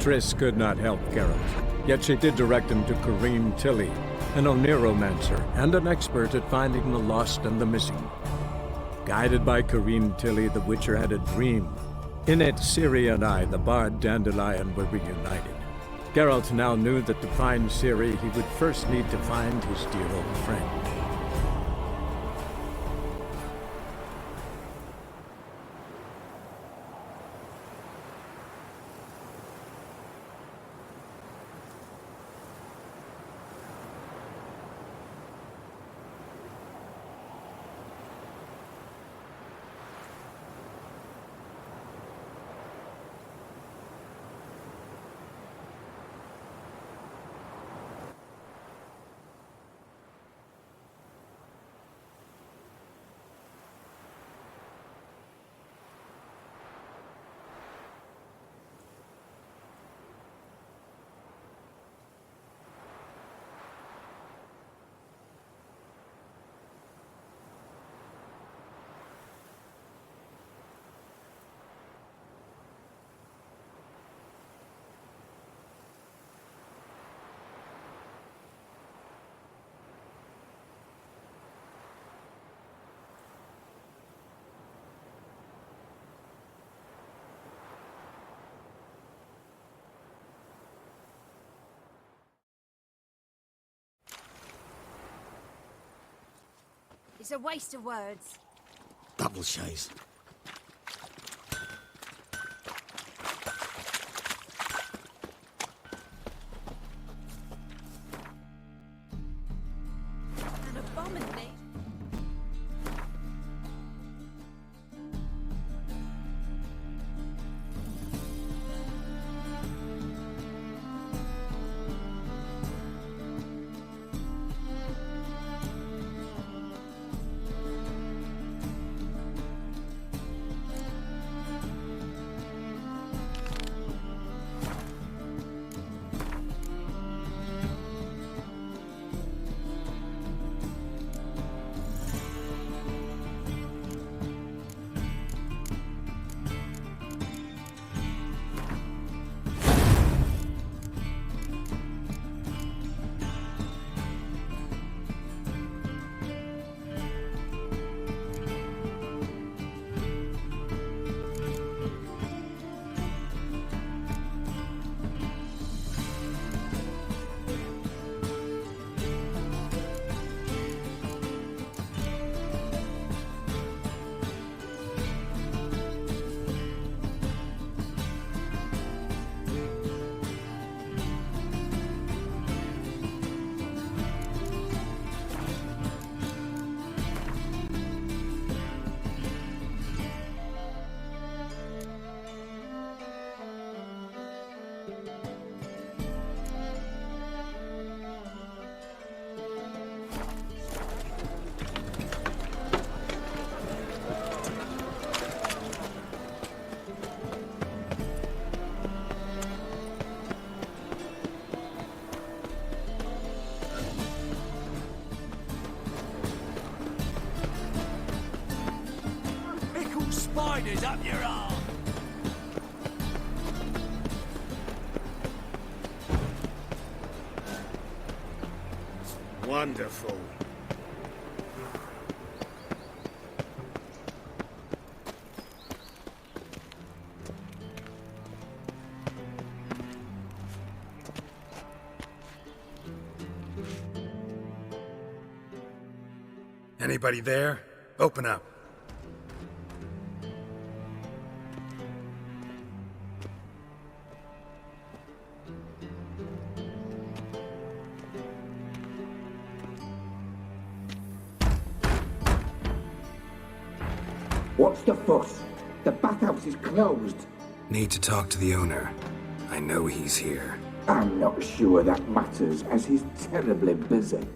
Triss could not help Geralt, yet she did direct him to Corrine Tilly, an Oniromancer and an expert at finding the lost and the missing. Guided by Corrine Tilly, the Witcher had a dream. In it, Ciri and I, the bard Dandelion, were reunited. Geralt now knew that to find Ciri, he would first need to find his dear old friend. It's a waste of words. Double chase. An abomination. Spiders up your arm! Wonderful. Anybody there? Open up. What's the fuss? The bathhouse is closed. Need to talk to the owner. I know he's here. I'm not sure that matters, as he's terribly busy.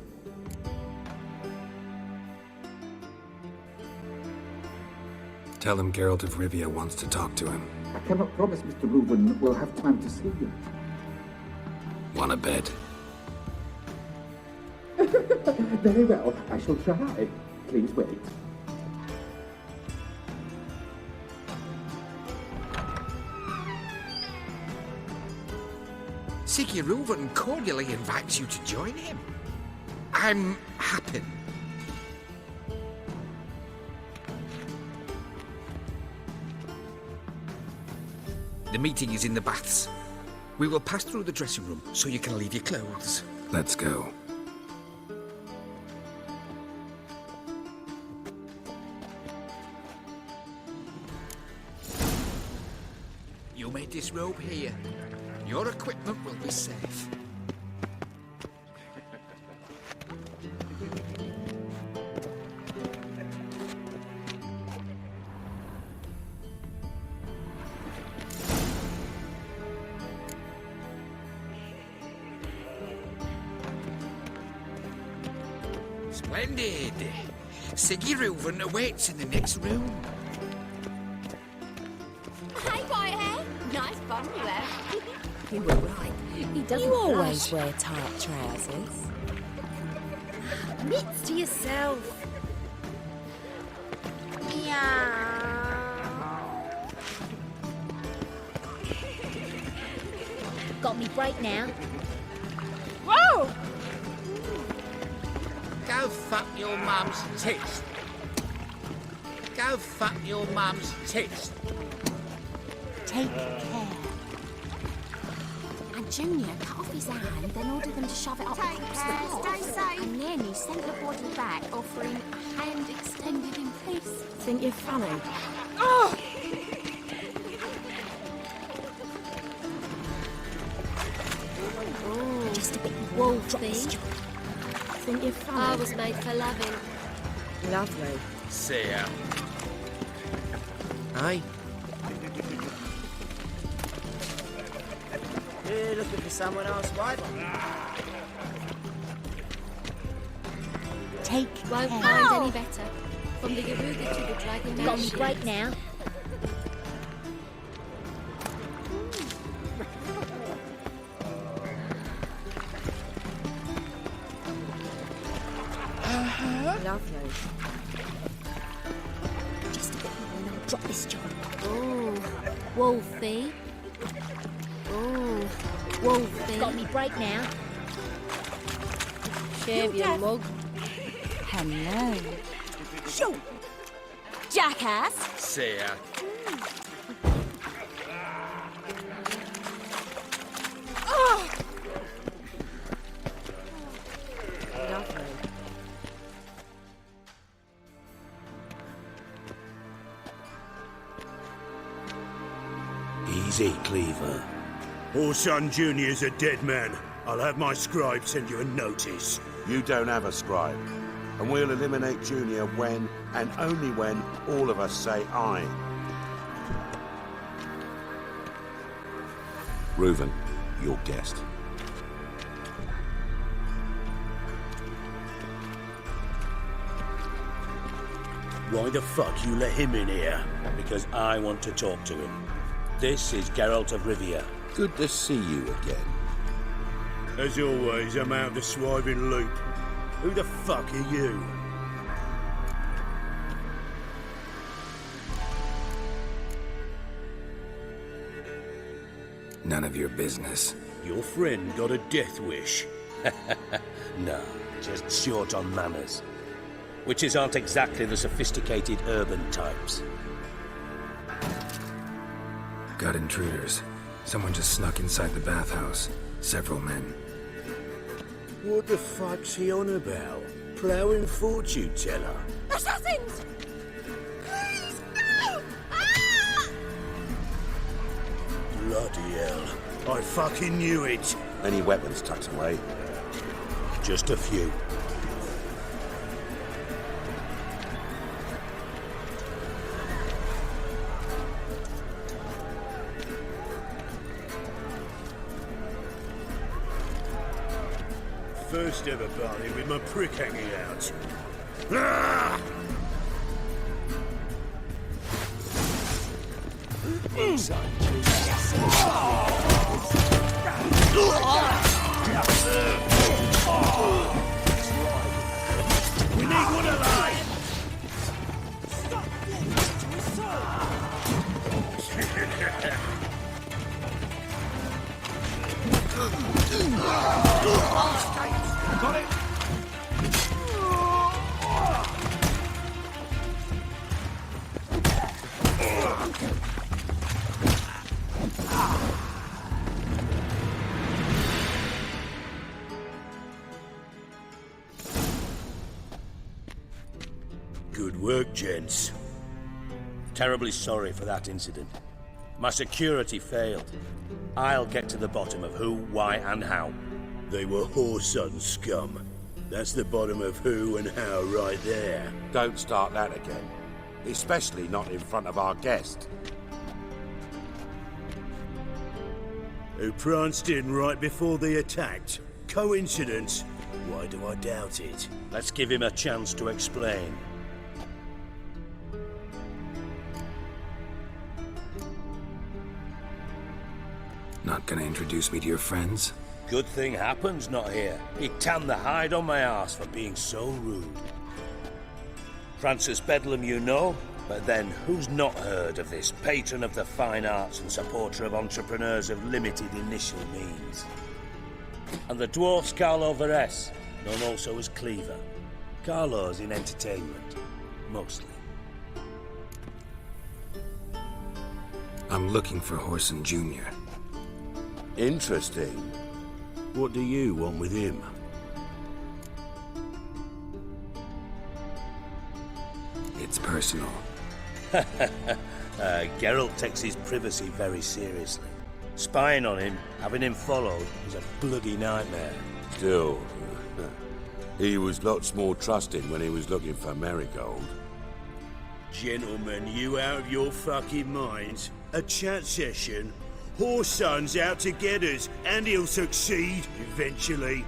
Tell him Geralt of Rivia wants to talk to him. I cannot promise Mr. Reuben will have time to see you. Want a bed? Very well, I shall try. Please wait. Siggy Reuven cordially invites you to join him. I'm happy. The meeting is in the baths. We will pass through the dressing room so you can leave your clothes. Let's go. You may disrobe here. Your equipment will be safe. Splendid. Siggy Reuven awaits in the next room. Hey, Whitehair. Nice bum you have. You were right. He doesn't You always blush. wear tight trousers. Mitts to yourself. Yeah. Got me break now. Whoa! Go fuck your mum's tits. Go fuck your mum's tits. Take care. And Junior cut off his hand, then ordered them to shove it up Take across care, the floor. stay safe. And then he sent the body back, offering a hand extended in peace. Think you're funny? Just a bit more. Wolfie. Think you're funny? I was made for loving. Lovely. See ya. Aye? You're looking for someone else, right? Take Won't care. find any better. From the Yaruga to the Dragon Got me Mansion. break now. Lovely. Just a bit more and I'll drop this job. Ooh, Wolfie. Ooh, Wolfie. Got me break now. Shave your mug. Hello. Shoot! Jackass! See ya. Lovely. Easy, Cleaver. Orson Jr.'s a dead man. I'll have my scribe send you a notice. You don't have a scribe. And we'll eliminate Junior when, and only when, all of us say aye. Reuven, your guest. Why the fuck you let him in here? Because I want to talk to him. This is Geralt of Rivia. Good to see you again. As always, I'm out of the swiving loop. Who the fuck are you? None of your business. Your friend got a death wish. No, just short on manners. Witches aren't exactly the sophisticated urban types. Got intruders. Someone just snuck inside the bathhouse. Several men. What the fuck's he on about? Ploughing fortune teller? Assassins! Please, no! Ah! Bloody hell. I fucking knew it. Any weapons tucked away? Just a few. First ever party with my prick hanging out. Ah! We need one alive! Got it! Good work, gents. Terribly sorry for that incident. My security failed. I'll get to the bottom of who, why, and how. They were Whoreson scum. That's the bottom of who and how right there. Don't start that again. Especially not in front of our guest. Who pranced in right before they attacked. Coincidence? Why do I doubt it? Let's give him a chance to explain. Not gonna introduce me to your friends? Good thing Happen's not here. He tanned the hide on my ass for being so rude. Francis Bedlam you know, but then who's not heard of this patron of the fine arts and supporter of entrepreneurs of limited initial means? And the dwarf's Carlo Veres, known also as Cleaver. Carlo's in entertainment, mostly. I'm looking for Whoreson Jr. Interesting. What do you want with him? It's personal. Geralt takes his privacy very seriously. Spying on him, having him followed, is a bloody nightmare. Still, he was lots more trusting when he was looking for Marigold. Gentlemen, you out of your fucking minds? A chat session? Whoreson's out to get us, and he'll succeed, eventually.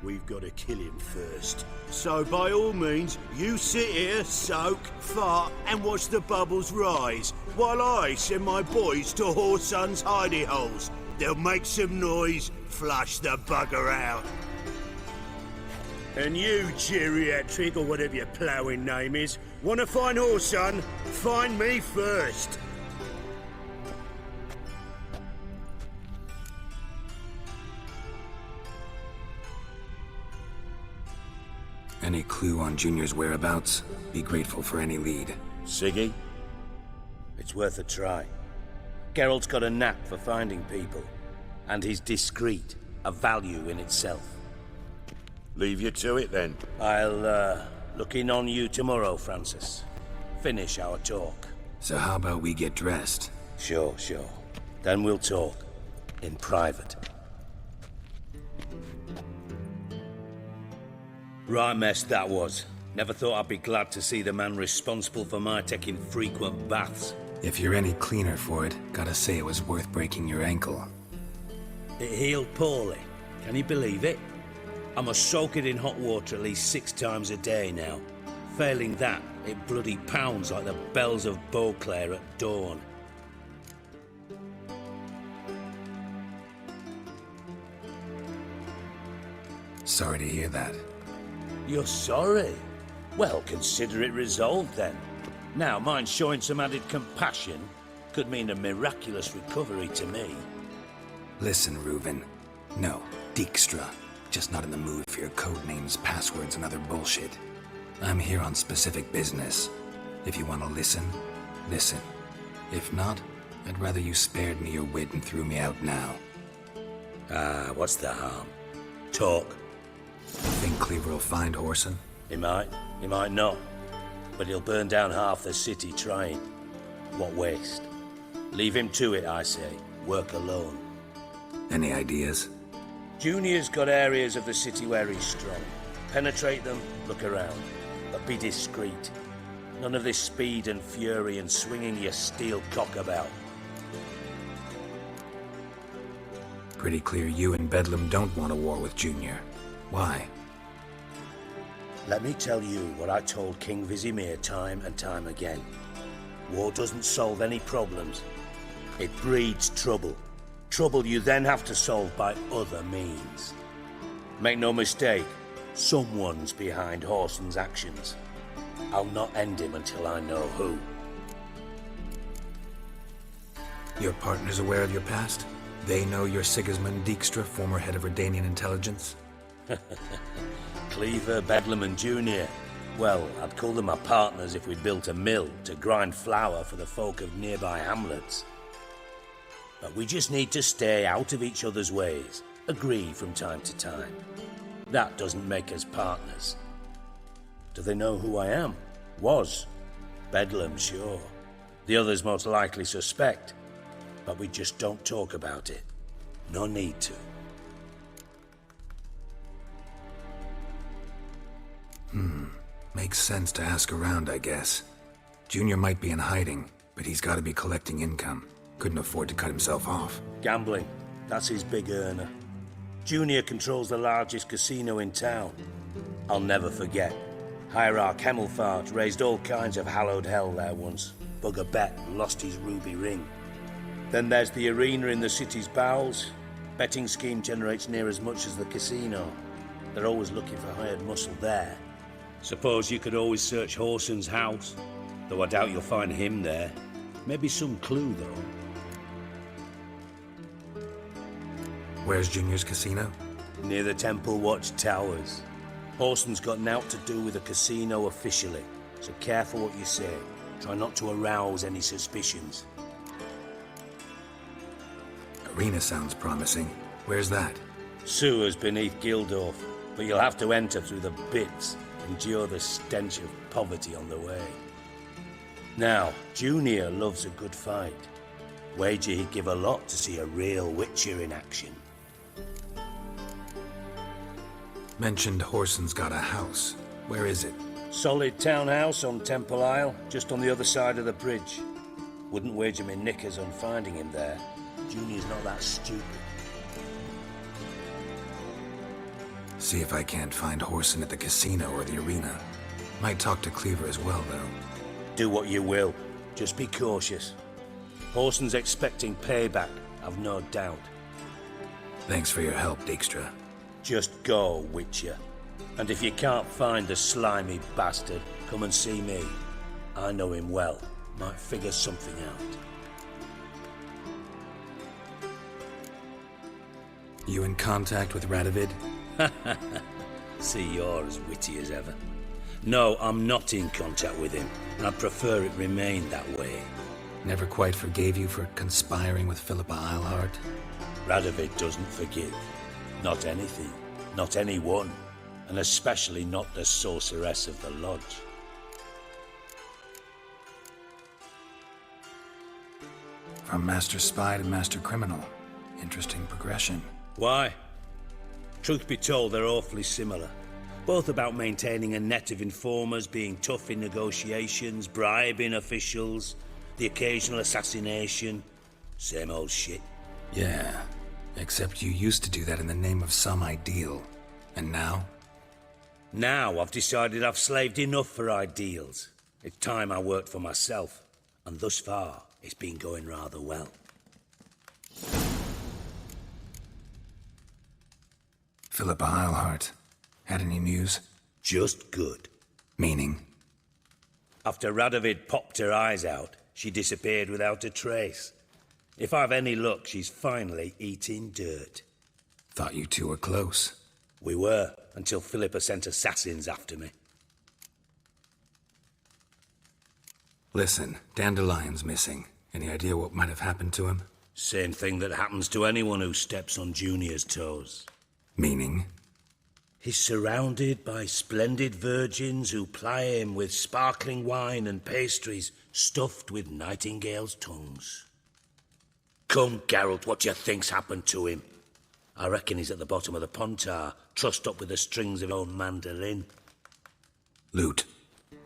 We've got to kill him first. So by all means, you sit here, soak, fart, and watch the bubbles rise, while I send my boys to Whoreson's hidey holes. They'll make some noise, flush the bugger out. And you, geriatric, or whatever your ploughing name is, want to find Whoreson? Find me first. Any clue on Junior's whereabouts? Be grateful for any lead. Siggy? It's worth a try. Geralt's got a knack for finding people. And he's discreet, a value in itself. Leave you to it then. I'll, look in on you tomorrow, Francis. Finish our talk. So how about we get dressed? Sure. Then we'll talk. In private. Right mess that was. Never thought I'd be glad to see the man responsible for my taking frequent baths. If you're any cleaner for it, gotta say it was worth breaking your ankle. It healed poorly. Can you believe it? I must soak it in hot water at least 6 times a day now. Failing that, it bloody pounds like the bells of Beauclair at dawn. Sorry to hear that. You're sorry? Well, consider it resolved then. Now, mind showing some added compassion could mean a miraculous recovery to me. Listen, Reuven. No, Dijkstra. Just not in the mood for your code names, passwords, and other bullshit. I'm here on specific business. If you want to listen, listen. If not, I'd rather you spared me your wit and threw me out now. What's the harm? Talk. Think Cleaver will find Whoreson? He might not. But he'll burn down half the city trying. What waste. Leave him to it, I say. Work alone. Any ideas? Junior's got areas of the city where he's strong. Penetrate them, look around. But be discreet. None of this speed and fury and swinging your steel cock about. Pretty clear you and Bedlam don't want a war with Junior. Why? Let me tell you what I told King Vizimir time and time again. War doesn't solve any problems. It breeds trouble. Trouble you then have to solve by other means. Make no mistake, someone's behind Whoreson's actions. I'll not end him until I know who. Your partner's aware of your past? They know you're Sigismund Dijkstra, former head of Redanian intelligence? Cleaver, Bedlam and Junior. Well, I'd call them my partners if we'd built a mill to grind flour for the folk of nearby hamlets. But we just need to stay out of each other's ways, agree from time to time. That doesn't make us partners. Do they know who I am? Was. Bedlam, sure. The others most likely suspect. But we just don't talk about it. No need to. Makes sense to ask around, I guess. Junior might be in hiding, but he's got to be collecting income. Couldn't afford to cut himself off. Gambling. That's his big earner. Junior controls the largest casino in town. I'll never forget. Hierarch Hemmelfart raised all kinds of hallowed hell there once. Bugger bet lost his ruby ring. Then there's the arena in the city's bowels. Betting scheme generates near as much as the casino. They're always looking for hired muscle there. Suppose you could always search Horson's house, though I doubt you'll find him there. Maybe some clue, though. Where's Junior's casino? Near the Temple Watch Towers. Horson's got naught to do with the casino officially, so careful what you say. Try not to arouse any suspicions. Arena sounds promising. Where's that? Sewers beneath Gildorf, but you'll have to enter through the bits, endure the stench of poverty on the way. Now, Junior loves a good fight. Wager he'd give a lot to see a real Witcher in action. Mentioned Horson's got a house. Where is it? Solid townhouse on Temple Isle, just on the other side of the bridge. Wouldn't wager me knickers on finding him there. Junior's not that stupid. See if I can't find Horson at the casino or the arena. Might talk to Cleaver as well, though. Do what you will. Just be cautious. Horson's expecting payback, I've no doubt. Thanks for your help, Dijkstra. Just go, Witcher. And if you can't find the slimy bastard, come and see me. I know him well. Might figure something out. You in contact with Radovid? See, you're as witty as ever. No, I'm not in contact with him, and I'd prefer it remained that way. Never quite forgave you for conspiring with Philippa Eilhart? Radovid doesn't forgive. Not anything. Not anyone. And especially not the sorceress of the Lodge. From Master Spy to Master Criminal. Interesting progression. Why? Truth be told, they're awfully similar. Both about maintaining a net of informers, being tough in negotiations, bribing officials, the occasional assassination. Same old shit. Yeah, except you used to do that in the name of some ideal. And now? Now I've decided I've slaved enough for ideals. It's time I worked for myself. And thus far, it's been going rather well. Philippa Eilhart. Had any news? Just good. Meaning? After Radovid popped her eyes out, she disappeared without a trace. If I've any luck, she's finally eating dirt. Thought you two were close. We were, until Philippa sent assassins after me. Listen, Dandelion's missing. Any idea what might have happened to him? Same thing that happens to anyone who steps on Junior's toes. Meaning? He's surrounded by splendid virgins who ply him with sparkling wine and pastries stuffed with nightingales' tongues. Come, Geralt, what do you think's happened to him? I reckon he's at the bottom of the Pontar, trussed up with the strings of his own mandolin. Loot.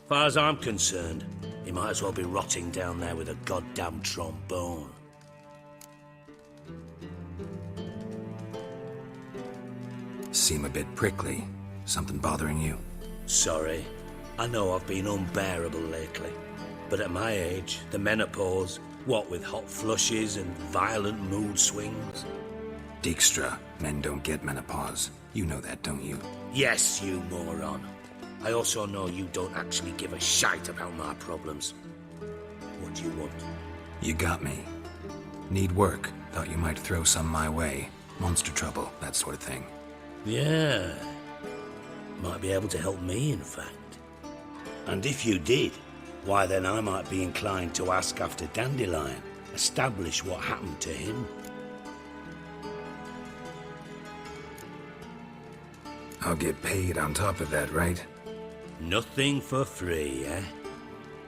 Far as I'm concerned, he might as well be rotting down there with a goddamn trombone. Seem a bit prickly. Something bothering you? Sorry. I know I've been unbearable lately. But at my age, the menopause, what with hot flushes and violent mood swings. Dijkstra, men don't get menopause. You know that, don't you? Yes, you moron. I also know you don't actually give a shite about my problems. What do you want? You got me. Need work. Thought you might throw some my way. Monster trouble, that sort of thing. Yeah. Might be able to help me, in fact. And if you did, why then I might be inclined to ask after Dandelion, establish what happened to him. I'll get paid on top of that, right? Nothing for free, eh?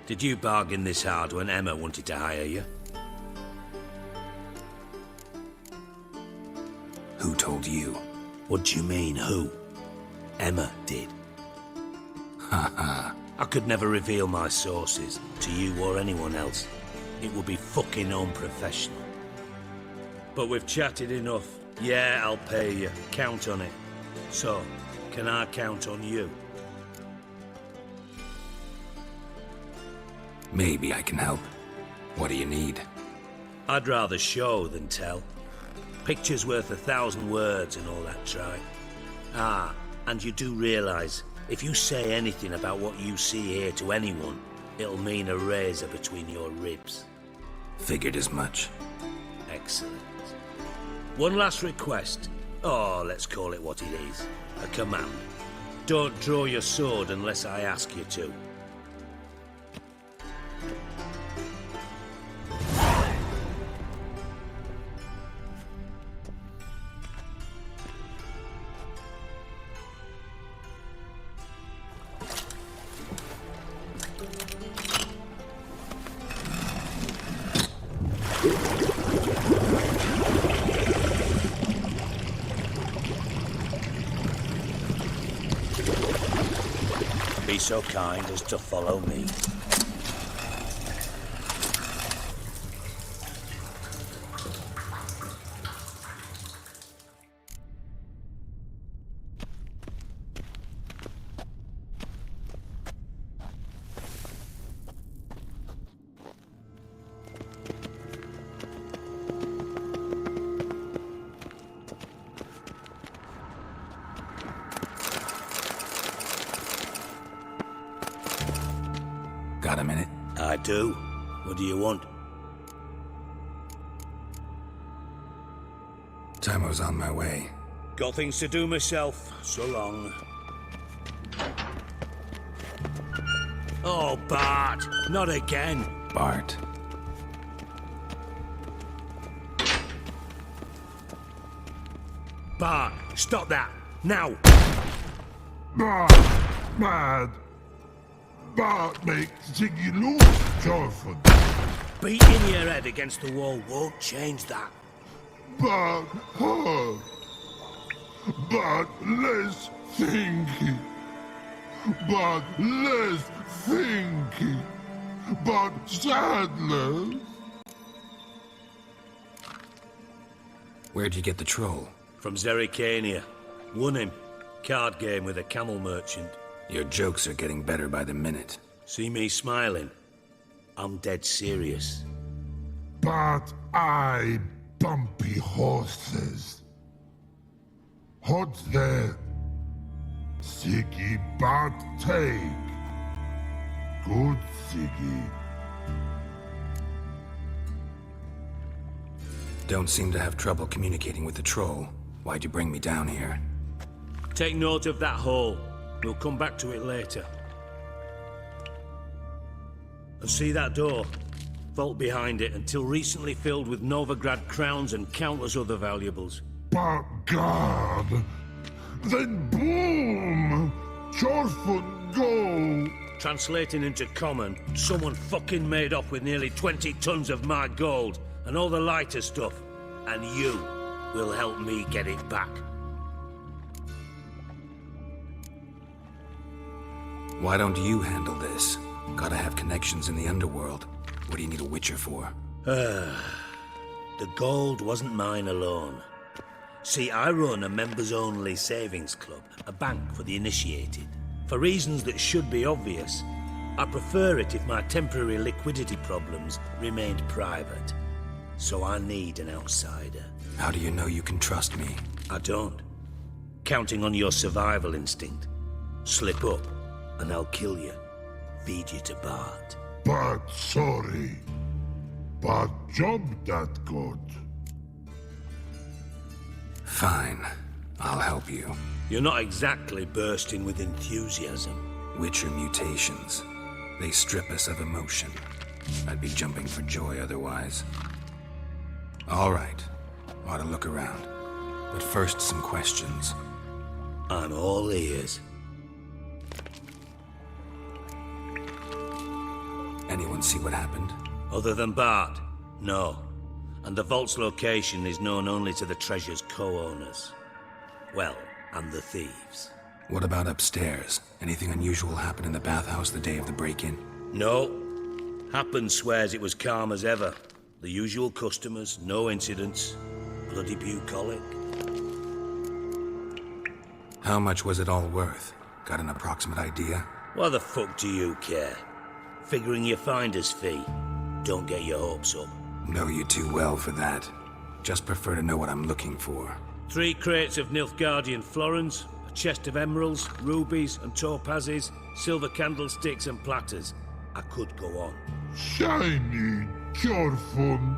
Did you bargain this hard when Emma wanted to hire you? Who told you? What do you mean, who? Emma did. Haha. I could never reveal my sources to you or anyone else. It would be fucking unprofessional. But we've chatted enough. Yeah, I'll pay you. Count on it. So, can I count on you? Maybe I can help. What do you need? I'd rather show than tell. Picture's worth 1,000 words and all that tripe. Ah, and you do realise, if you say anything about what you see here to anyone, it'll mean a razor between your ribs. Figured as much. Excellent. One last request. Oh, let's call it what it is. A command. Don't draw your sword unless I ask you to. Be so kind as to follow me. Got a minute? I do. What do you want? Time's on my way. Got things to do myself. So long. Oh, Bart! Not again! Bart. Bart! Stop that! Now! Bart! Mad! Bart makes Ziggy lose, Jorford. Beating your head against the wall won't change that. Bart hard. Bart less thinky. Bart less thinky. Bart sadness. Where'd you get the troll? From Zerrikania. Won him. Card game with a camel merchant. Your jokes are getting better by the minute. See me smiling? I'm dead serious. But I bumpy horses. Hot there. Siggy Bart take. Good Siggy. Don't seem to have trouble communicating with the troll. Why'd you bring me down here? Take note of that hole. We'll come back to it later. And see that door? Vault behind it, until recently filled with Novigrad crowns and countless other valuables. But God! Then boom! Jorford go! Translating into common, someone fucking made off with nearly 20 tons of my gold and all the lighter stuff. And you will help me get it back. Why don't you handle this? Gotta have connections in the underworld. What do you need a Witcher for? The gold wasn't mine alone. See, I run a members-only savings club, a bank for the initiated. For reasons that should be obvious, I prefer it if my temporary liquidity problems remained private. So I need an outsider. How do you know you can trust me? I don't. Counting on your survival instinct. Slip up, and I'll kill you. Feed you to Bart. But sorry. But job that good. Fine. I'll help you. You're not exactly bursting with enthusiasm. Witcher mutations. They strip us of emotion. I'd be jumping for joy otherwise. All right. Ought to look around. But first, some questions. I'm all ears. Anyone see what happened? Other than Bart? No. And the vault's location is known only to the treasure's co-owners. Well, and the thieves. What about upstairs? Anything unusual happen in the bathhouse the day of the break-in? No. Happen swears it was calm as ever. The usual customers, no incidents. Bloody bucolic. How much was it all worth? Got an approximate idea? Why the fuck do you care? Figuring your finder's fee. Don't get your hopes up. Know you too well for that. Just prefer to know what I'm looking for. 3 crates of Nilfgaardian florins, a chest of emeralds, rubies and topazes, silver candlesticks and platters. I could go on. Shiny Jorfun.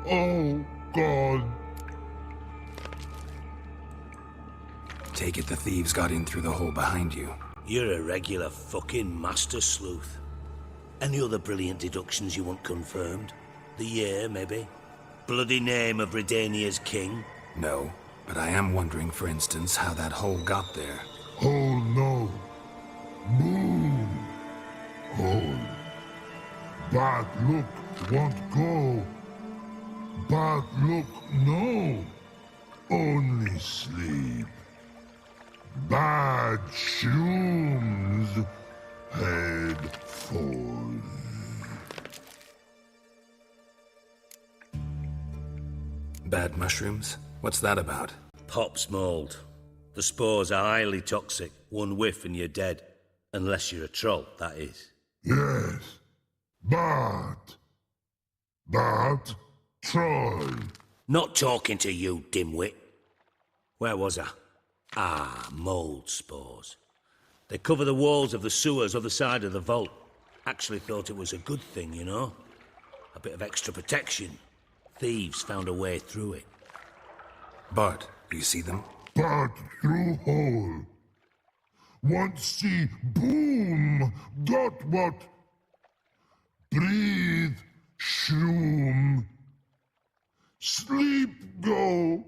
Oh, God. Take it the thieves got in through the hole behind you. You're a regular fucking master sleuth. Any other brilliant deductions you want confirmed? The year, maybe? Bloody name of Redania's king? No, but I am wondering, for instance, how that hole got there. Hole no. Boom. Hole. Bad look won't go. Bad look no. Only sleep. Bad shrooms head forth. Bad mushrooms? What's that about? Pop's mold. The spores are highly toxic. One whiff and you're dead. Unless you're a troll, that is. Yes. But troll. Not talking to you, dimwit. Where was I? Ah, mold spores. They cover the walls of the sewers other side of the vault. Actually thought it was a good thing, you know? A bit of extra protection. Thieves found a way through it. Bart, you see them? Bart through hole. Want see boom. Got what? Breathe. Shroom. Sleep go.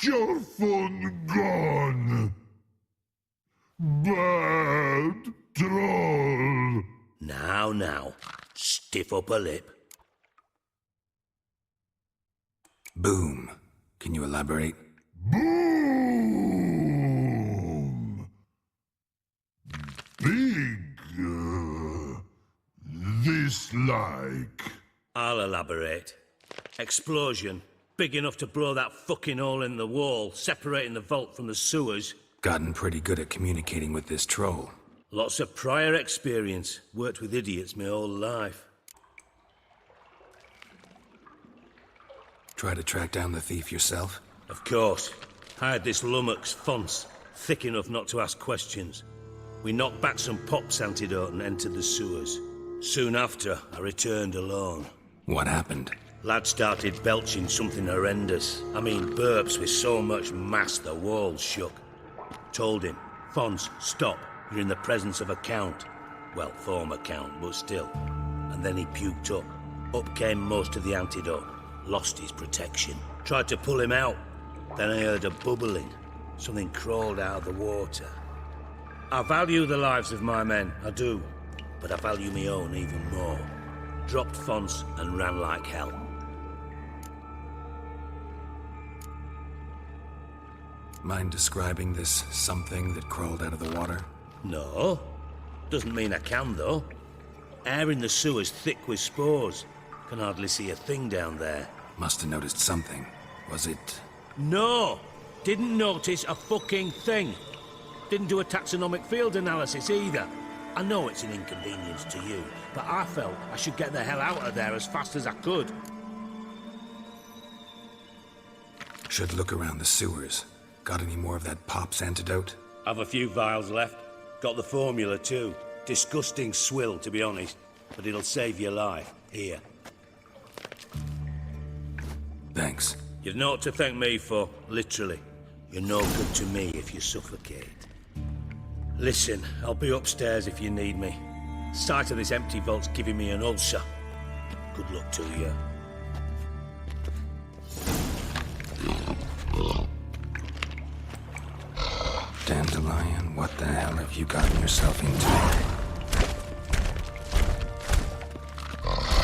Jorfun gone. Bad troll. Now. Stiff upper lip. Boom. Can you elaborate? Boom. Big. This like. I'll elaborate. Explosion. Big enough to blow that fucking hole in the wall, separating the vault from the sewers. Gotten pretty good at communicating with this troll. Lots of prior experience. Worked with idiots my whole life. Try to track down the thief yourself? Of course. Hired this lummox, Fons, thick enough not to ask questions. We knocked back some Pop's antidote and entered the sewers. Soon after, I returned alone. What happened? Lad started belching something horrendous. I mean, burps with so much mass the walls shook. Told him, Fons, stop. You're in the presence of a count. Well, former count, but still. And then he puked up. Up came most of the antidote. Lost his protection. Tried to pull him out. Then I heard a bubbling. Something crawled out of the water. I value the lives of my men, I do. But I value my own even more. Dropped Fons and ran like hell. Mind describing this something that crawled out of the water? No. Doesn't mean I can, though. Air in the sewer's thick with spores. Can hardly see a thing down there. Must have noticed something. Was it... No! Didn't notice a fucking thing. Didn't do a taxonomic field analysis either. I know it's an inconvenience to you, but I felt I should get the hell out of there as fast as I could. Should look around the sewers. Got any more of that Pop's antidote? I've a few vials left. Got the formula too. Disgusting swill, to be honest. But it'll save your life. Here. Thanks. You've naught to thank me for, literally. You're no good to me if you suffocate. Listen, I'll be upstairs if you need me. Sight of this empty vault's giving me an ulcer. Good luck to you. Dandelion, what the hell have you gotten yourself into?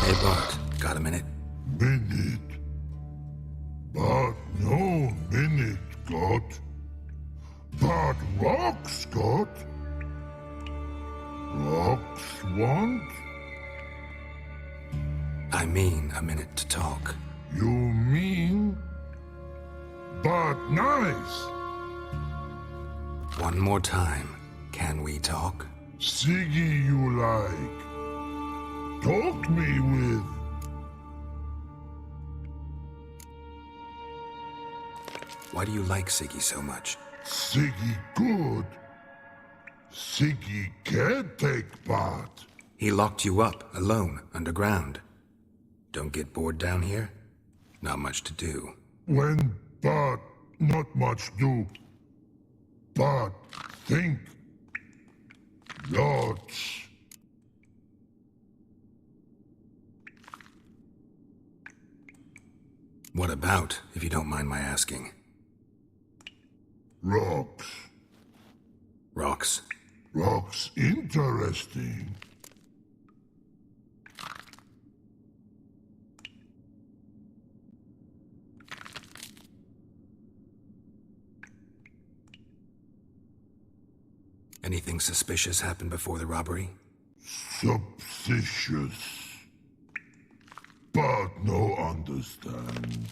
Hey, Bart, got a minute? Minute. But no minute, got. But rocks, got. Rocks want? I mean a minute to talk. You mean? But nice. One more time. Can we talk? Siggy you like. Talk me with. Why do you like Siggy so much? Siggy good. Siggy can't take part. He locked you up, alone, underground. Don't get bored down here? Not much to do. When but not much do. But think. Lots. What about, if you don't mind my asking? Rocks. Rocks? Rocks interesting. Anything suspicious happened before the robbery? Suspicious. But no understand.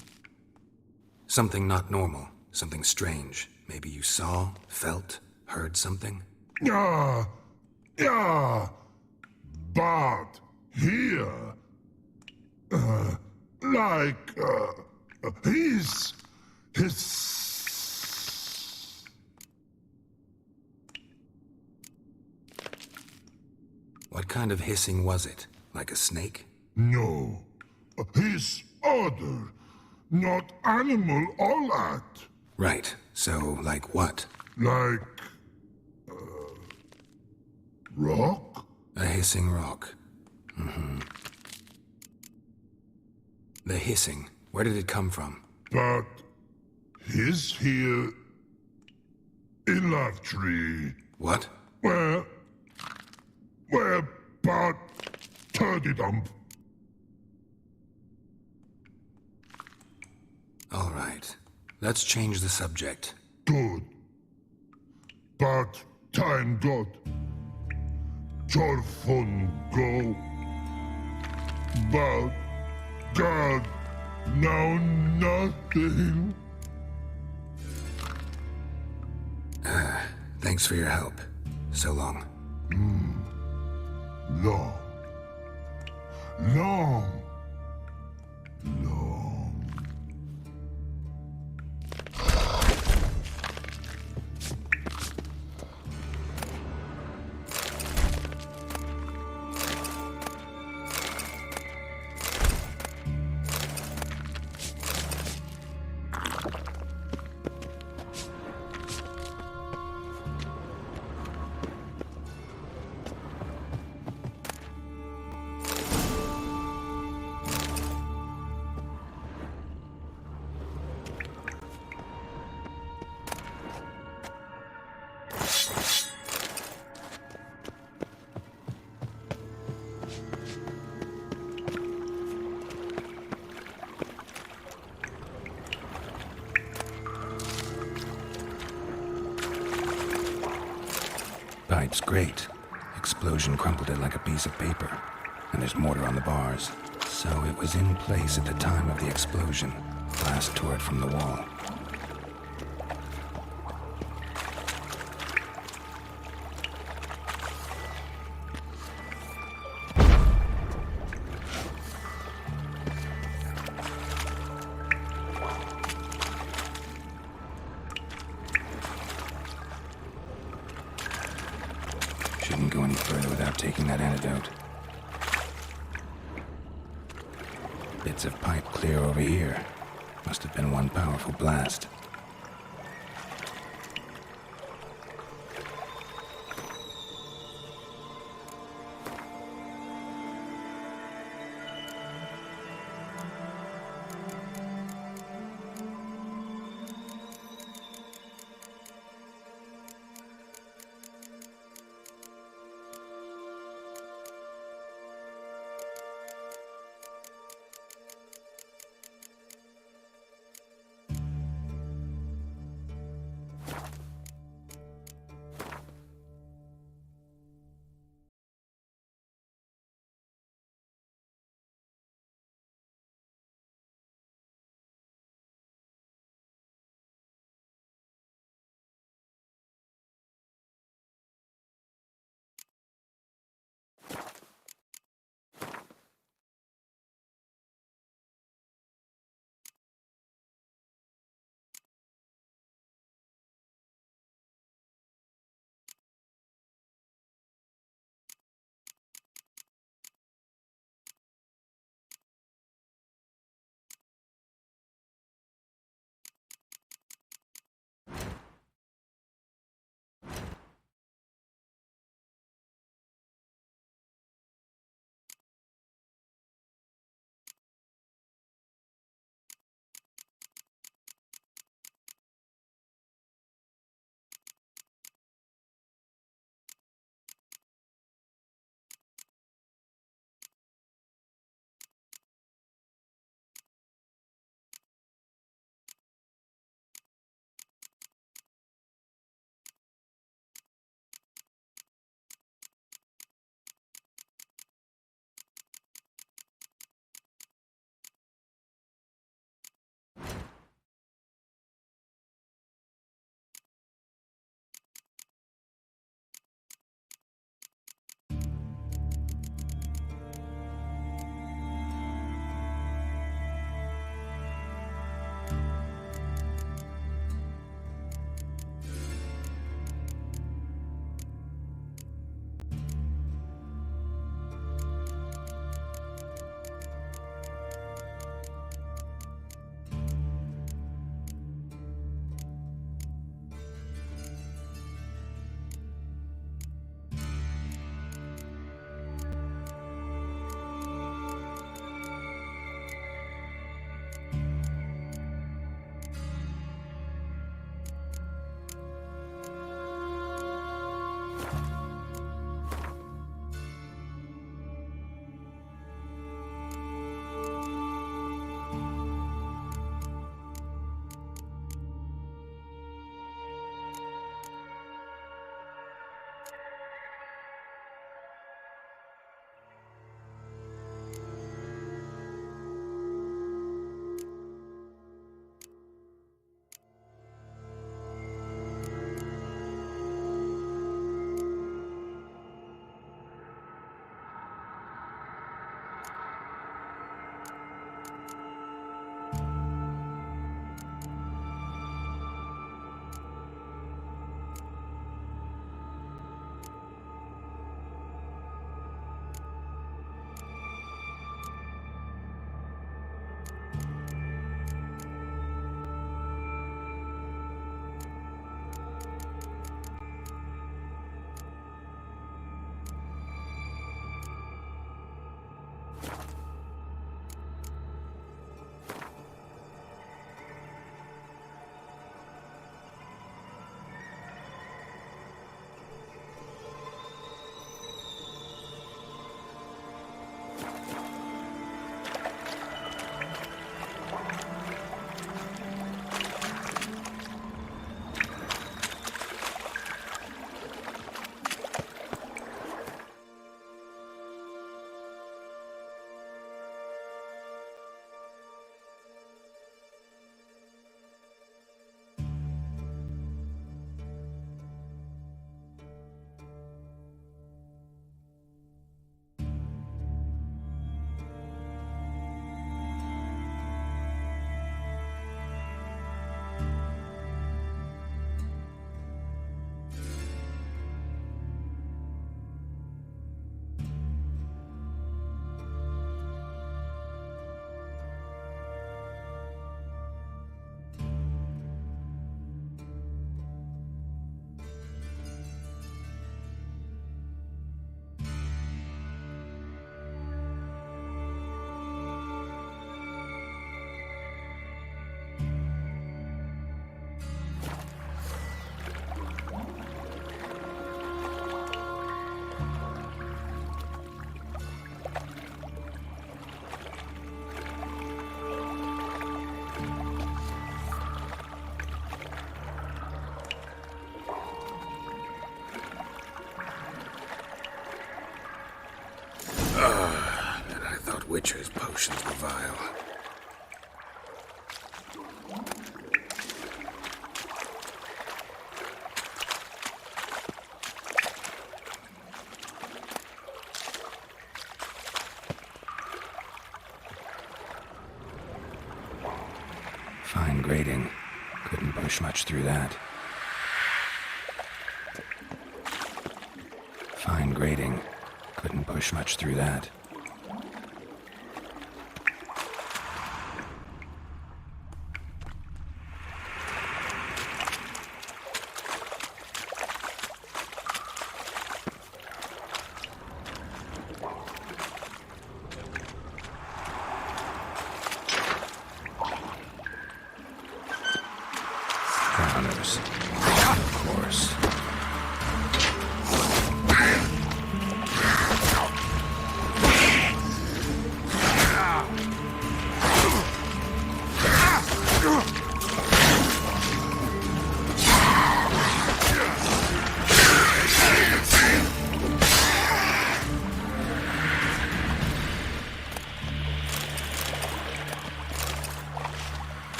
Something not normal. Something strange. Maybe you saw, felt, heard something? Yeah. But here. His. What kind of hissing was it? Like a snake? No. His other. Not animal all at. Right. So, like what? Like. Rock? A hissing rock. Mm-hmm. The hissing. Where did it come from? But. His here. In Love Tree. What? Where, but. Turdy dump. All right. Let's change the subject. Good. But time got. Torfun go. But God, now nothing. Thanks for your help. So long. Long. Pipe's great. Explosion crumpled it like a piece of paper. And there's mortar on the bars. So it was in place at the time of the explosion. Blast tore it from the wall. Shouldn't go any further without taking that antidote. Bits of pipe clear over here. Must have been one powerful blast. Witcher's potions were vile. Fine grating. Couldn't push much through that. Fine grating. Couldn't push much through that. Drowners. Of course.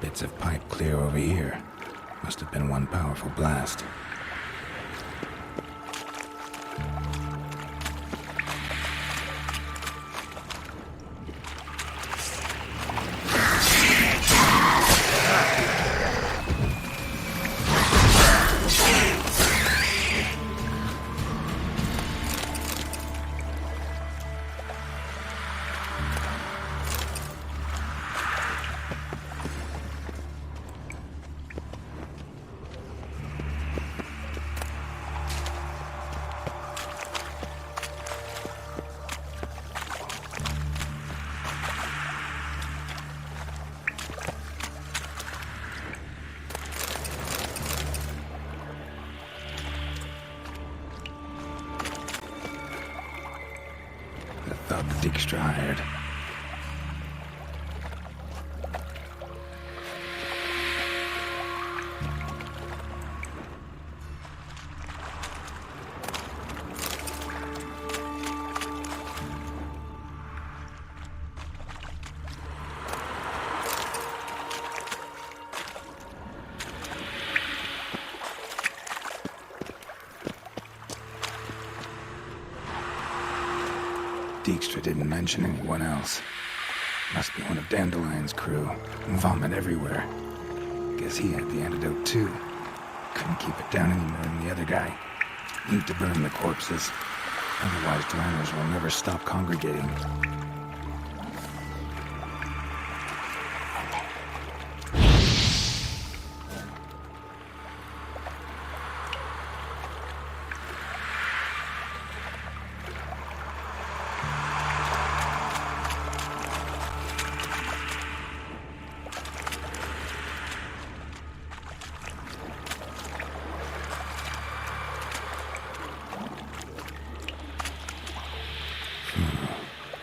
Bits of pipe clear over here. Must have been one powerful blast. The thug Dijkstra hired. Dijkstra didn't mention anyone else. Must be one of Dandelion's crew. Vomit everywhere. Guess he had the antidote too. Couldn't keep it down any more than the other guy. Need to burn the corpses. Otherwise, drowners will never stop congregating.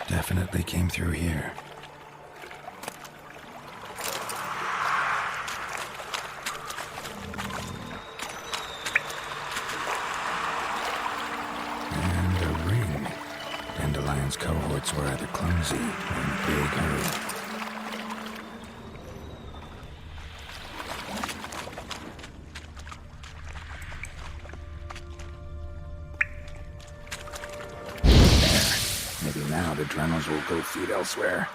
Definitely came through here. And a ring. Dandelion's cohorts were either clumsy or in a big hurry. Maybe now the Dremels will go feed elsewhere.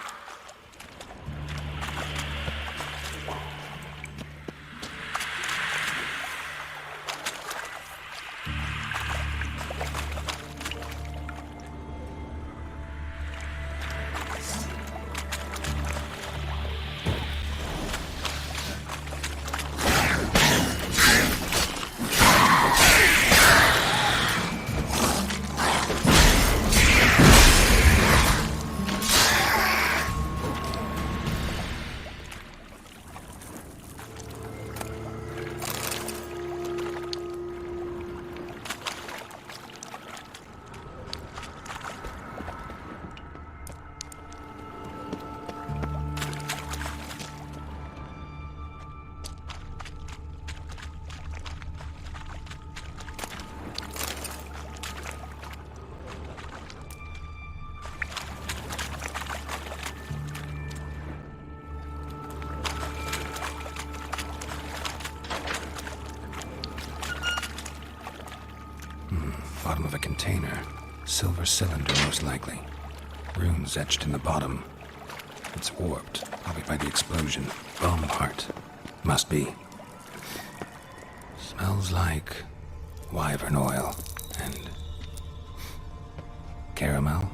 Bottom of a container. Silver cylinder, most likely. Runes etched in the bottom. It's warped, probably by the explosion. Bone part. Must be. Smells like wyvern oil and caramel.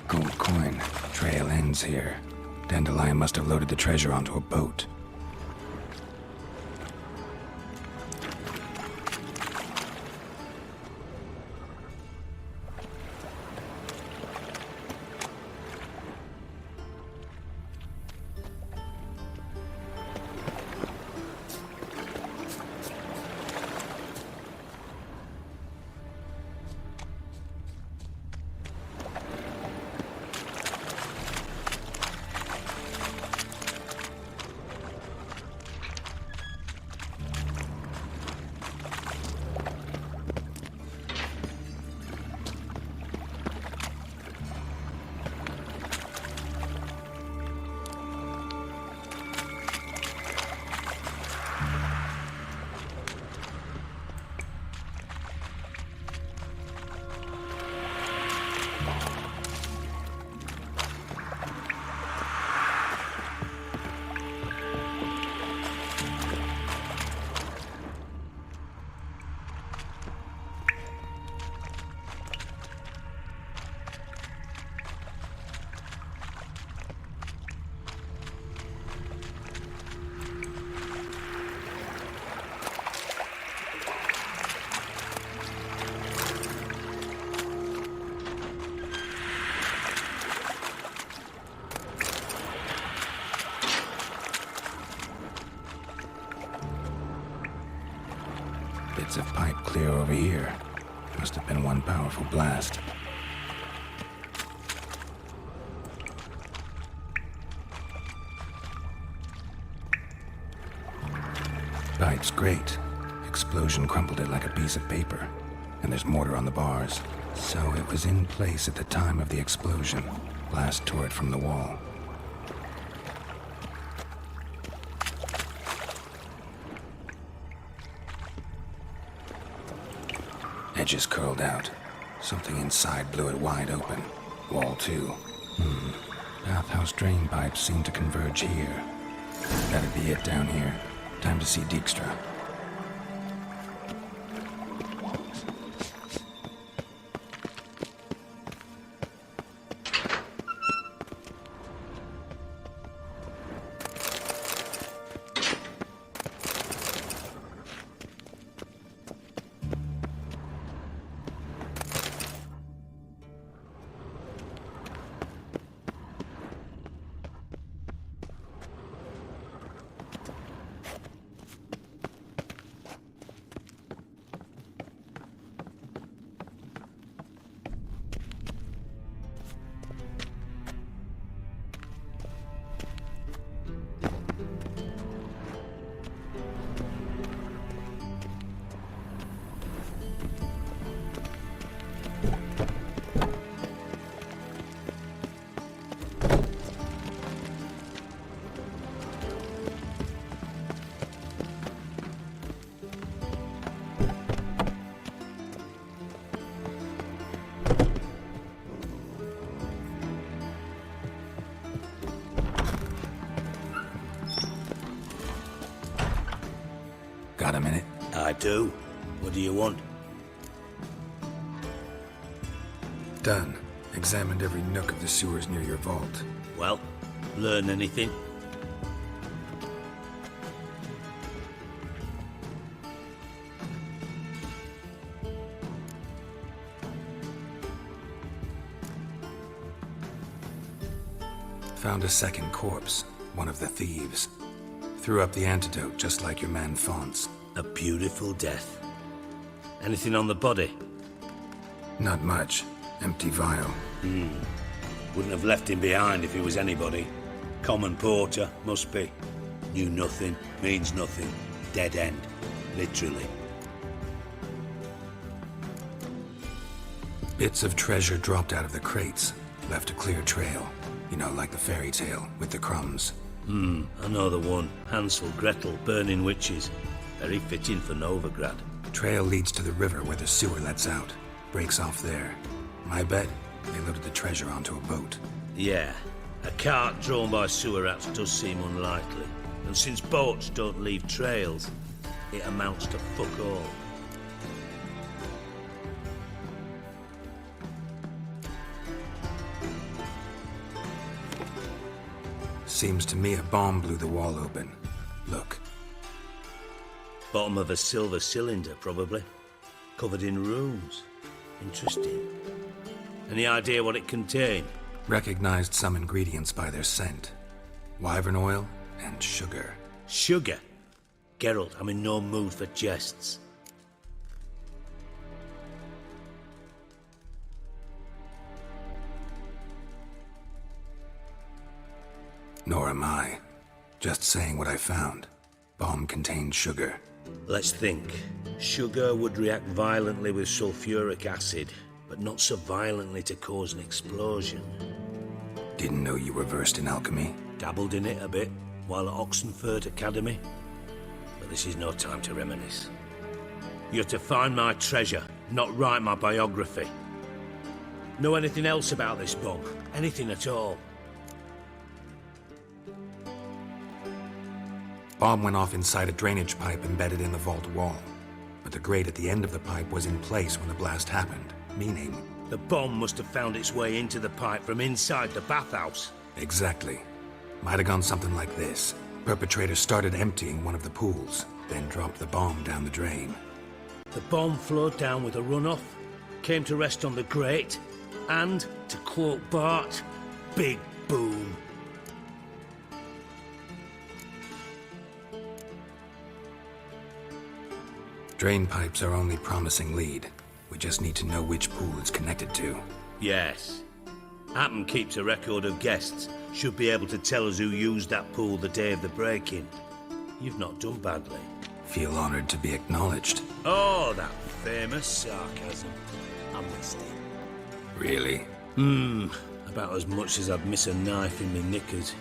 Gold coin. Trail ends here. Dandelion must have loaded the treasure onto a boat. Bits of pipe clear over here. Must have been one powerful blast. Pipe's great. Explosion crumpled it like a piece of paper. And there's mortar on the bars. So it was in place at the time of the explosion. Blast tore it from the wall. Edges curled out. Something inside blew it wide open. Wall too. Bathhouse drain pipes seem to converge here. That'd be it down here. Time to see Dijkstra. Got a minute? I do. What do you want? Done. Examined every nook of the sewers near your vault. Well, learn anything? Found a second corpse, one of the thieves. Threw up the antidote just like your man Fonz. A beautiful death. Anything on the body? Not much. Empty vial. Wouldn't have left him behind if he was anybody. Common porter, must be. Knew nothing, means nothing. Dead end. Literally. Bits of treasure dropped out of the crates. Left a clear trail. You know, like the fairy tale, with the crumbs. I know the one. Hansel, Gretel, burning witches. Very fitting for Novigrad. Trail leads to the river where the sewer lets out. Breaks off there. I bet they loaded the treasure onto a boat. Yeah. A cart drawn by sewer rats does seem unlikely. And since boats don't leave trails, it amounts to fuck all. Seems to me a bomb blew the wall open. Look. Bottom of a silver cylinder, probably. Covered in runes. Interesting. Any idea what it contained? Recognized some ingredients by their scent. Wyvern oil and sugar. Sugar? Geralt, I'm in no mood for jests. Nor am I. Just saying what I found. Bomb contained sugar. Let's think. Sugar would react violently with sulfuric acid, but not so violently to cause an explosion. Didn't know you were versed in alchemy. Dabbled in it a bit while at Oxenford Academy. But this is no time to reminisce. You're to find my treasure, not write my biography. Know anything else about this bomb? Anything at all? Bomb went off inside a drainage pipe embedded in the vault wall. But the grate at the end of the pipe was in place when the blast happened, meaning... The bomb must have found its way into the pipe from inside the bathhouse. Exactly. Might have gone something like this. Perpetrator started emptying one of the pools, then dropped the bomb down the drain. The bomb flowed down with a runoff, came to rest on the grate, and, to quote Bart, big boom. Drain pipes are only promising lead. We just need to know which pool it's connected to. Yes. Appen keeps a record of guests. Should be able to tell us who used that pool the day of the break-in. You've not done badly. Feel honored to be acknowledged. Oh, that famous sarcasm. I missed it. Really? About as much as I'd miss a knife in me knickers.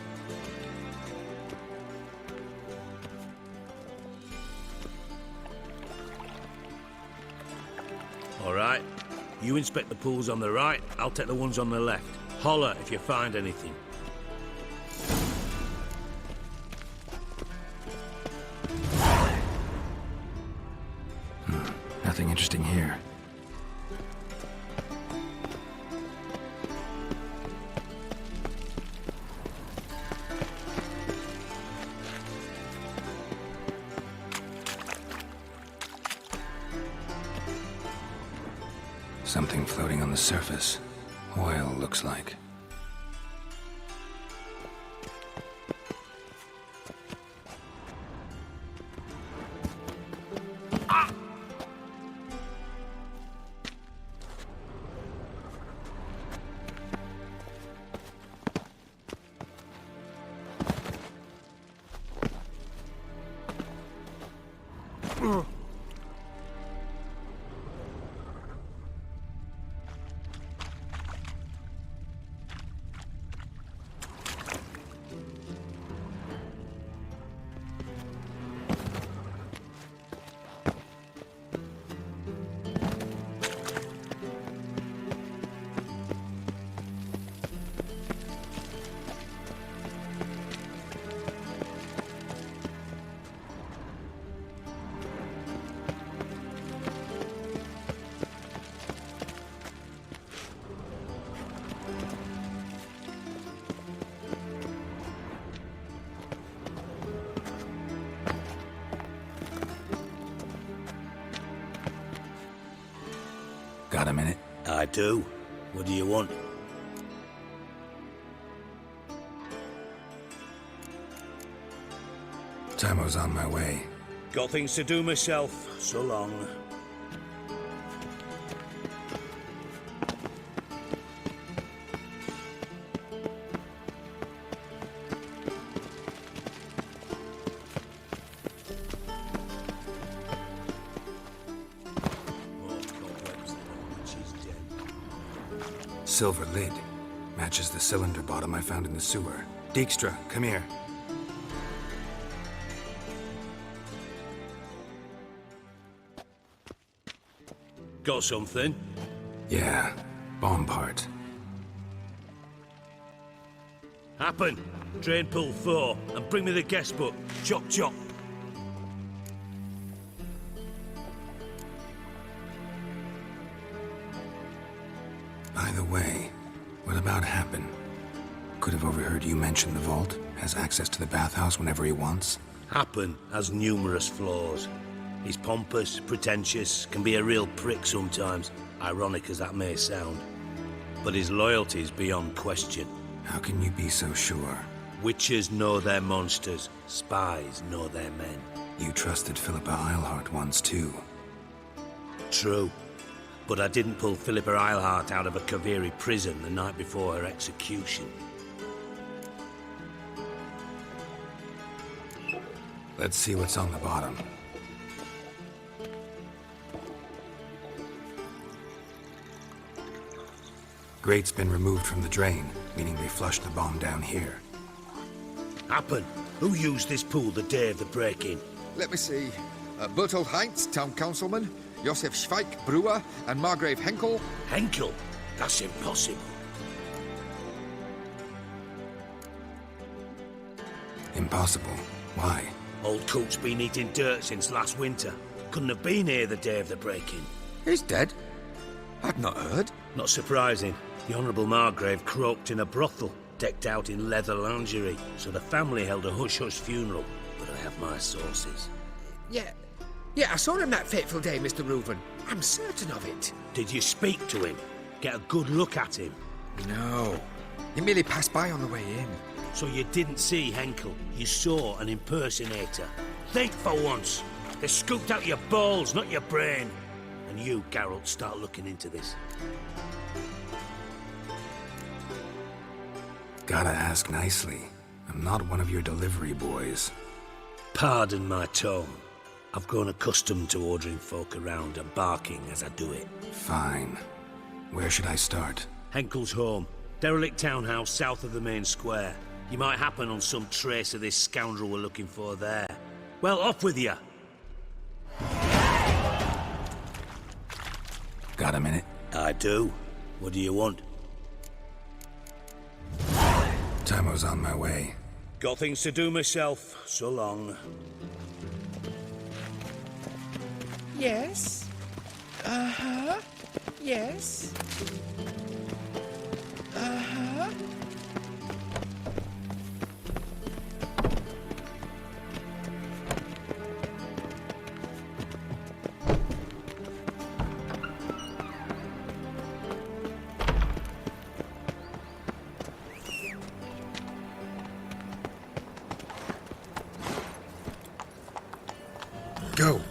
All right. You inspect the pools on the right, I'll take the ones on the left. Holler if you find anything. Nothing interesting here. Something floating on the surface. Oil, looks like. a minute? I do. What do you want? Time's on my way. Got things to do myself. So long. Silver lid. Matches the cylinder bottom I found in the sewer. Dijkstra, come here. Got something? Yeah, bomb part. Happen. Drain pull 4 and bring me the guest book. Chop chop. By the way, what about Happen? Could have overheard you mention the vault. Has access to the bathhouse whenever he wants. Happen has numerous flaws. He's pompous, pretentious, can be a real prick sometimes, ironic as that may sound. But his loyalty is beyond question. How can you be so sure? Witches know their monsters, spies know their men. You trusted Philippa Eilhart once too. True. But I didn't pull Philippa Eilhart out of a Kaviri prison the night before her execution. Let's see what's on the bottom. Grate's been removed from the drain, meaning they flushed the bomb down here. Happen. Who used this pool the day of the break-in? Let me see. Bertolt Heinz, town councilman, Josef Schweik, brewer, and Margrave Henkel. Henkel? That's impossible. Impossible. Why? Old Coot's been eating dirt since last winter. Couldn't have been here the day of the break-in. He's dead? I'd not heard. Not surprising. The Honourable Margrave croaked in a brothel, decked out in leather lingerie, so the family held a hush-hush funeral. But I have my sources. Yeah, I saw him that fateful day, Mr. Reuven. I'm certain of it. Did you speak to him? Get a good look at him? No. He merely passed by on the way in. So you didn't see Henkel, you saw an impersonator. Think for once. They scooped out your balls, not your brain. And you, Geralt, start looking into this. Gotta ask nicely. I'm not one of your delivery boys. Pardon my tone. I've grown accustomed to ordering folk around and barking as I do it. Fine. Where should I start? Henkel's home. Derelict townhouse south of the main square. You might happen on some trace of this scoundrel we're looking for there. Well, off with you! Got a minute? I do. What do you want? Time's on my way. Got things to do myself. So long. Yes? Uh-huh. Yes? Uh-huh.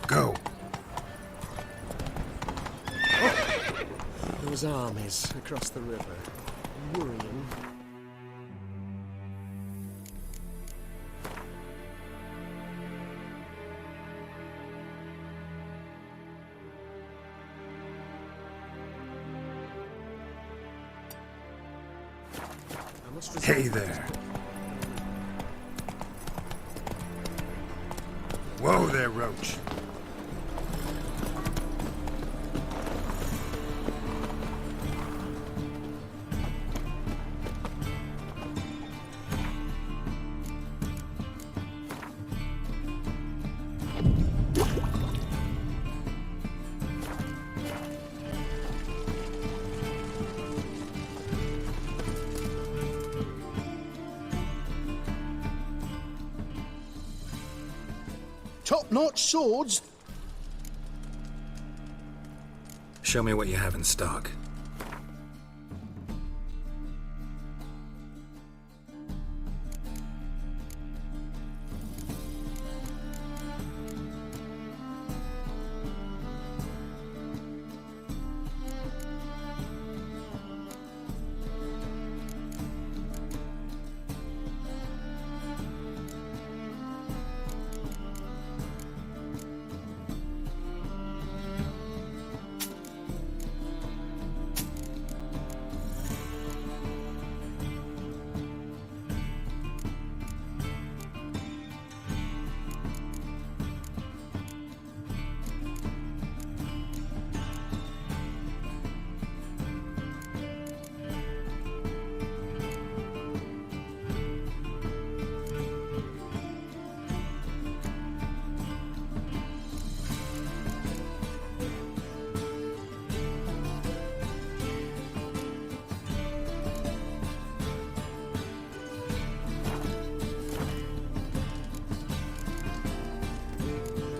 Go! Those armies across the river. Worrying. Hey there. Whoa there, Roach. Top-notch swords? Show me what you have in stock.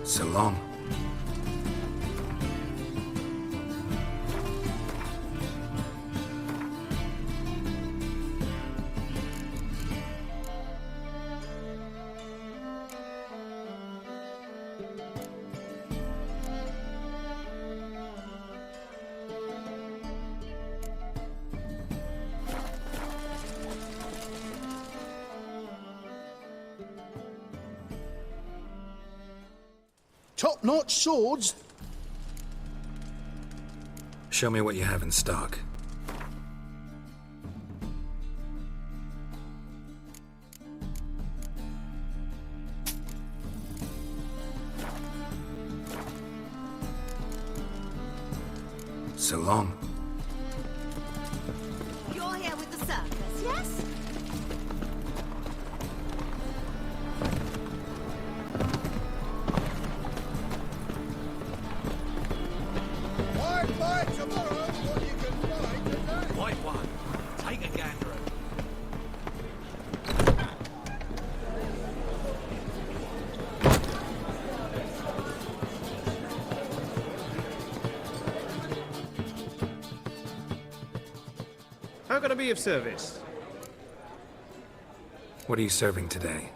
So long. Top-notch swords? Show me what you have in stock. So long. You're here with the circus, yes? Buy tomorrow what you can buy today. White one. Take a gander. How can I be of service? What are you serving today?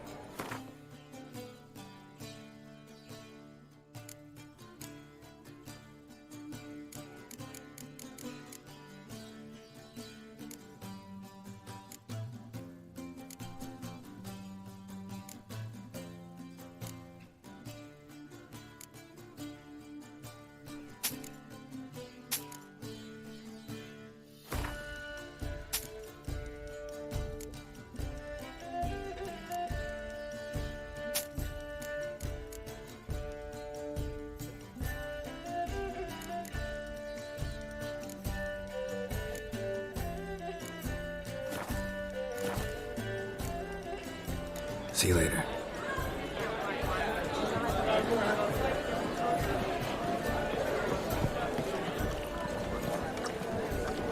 See you later.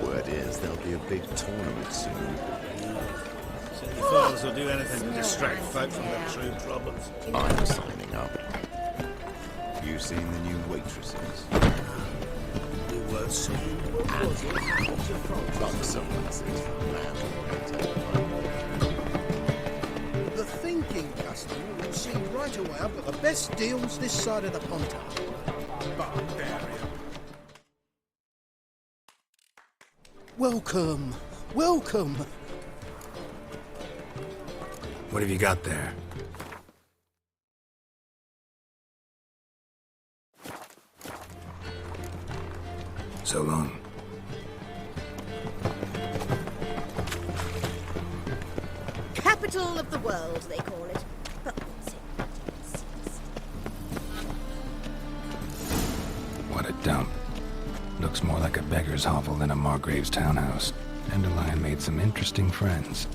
Word is there'll be a big tournament soon. City fathers will do anything to distract folk from their true problems. I'm signing up. You seen the new waitresses? You were seeing. Like someone says, The thinking customer will see right away I've got the best deals this side of the pond. Barbarian. Welcome. Welcome. What have you got there? So long. Capital of the world, they call it. But What a dump. Looks more like a beggar's hovel than a Margrave's townhouse. Dandelion made some interesting friends.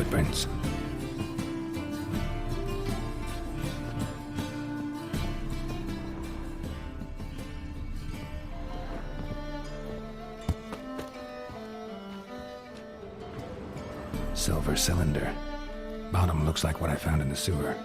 footprints. Silver cylinder. Bottom looks like what I found in the sewer.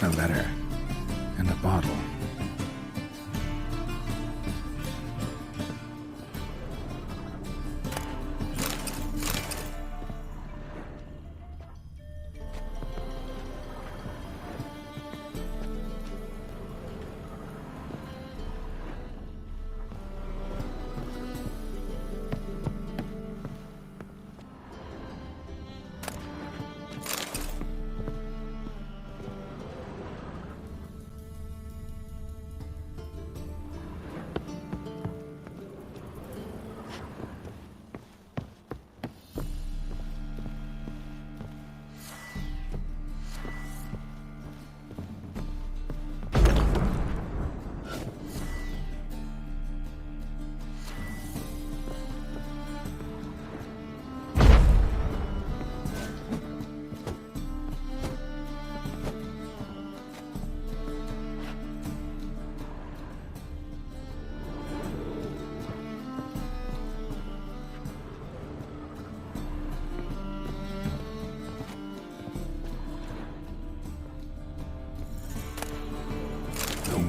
A letter. And a bottle.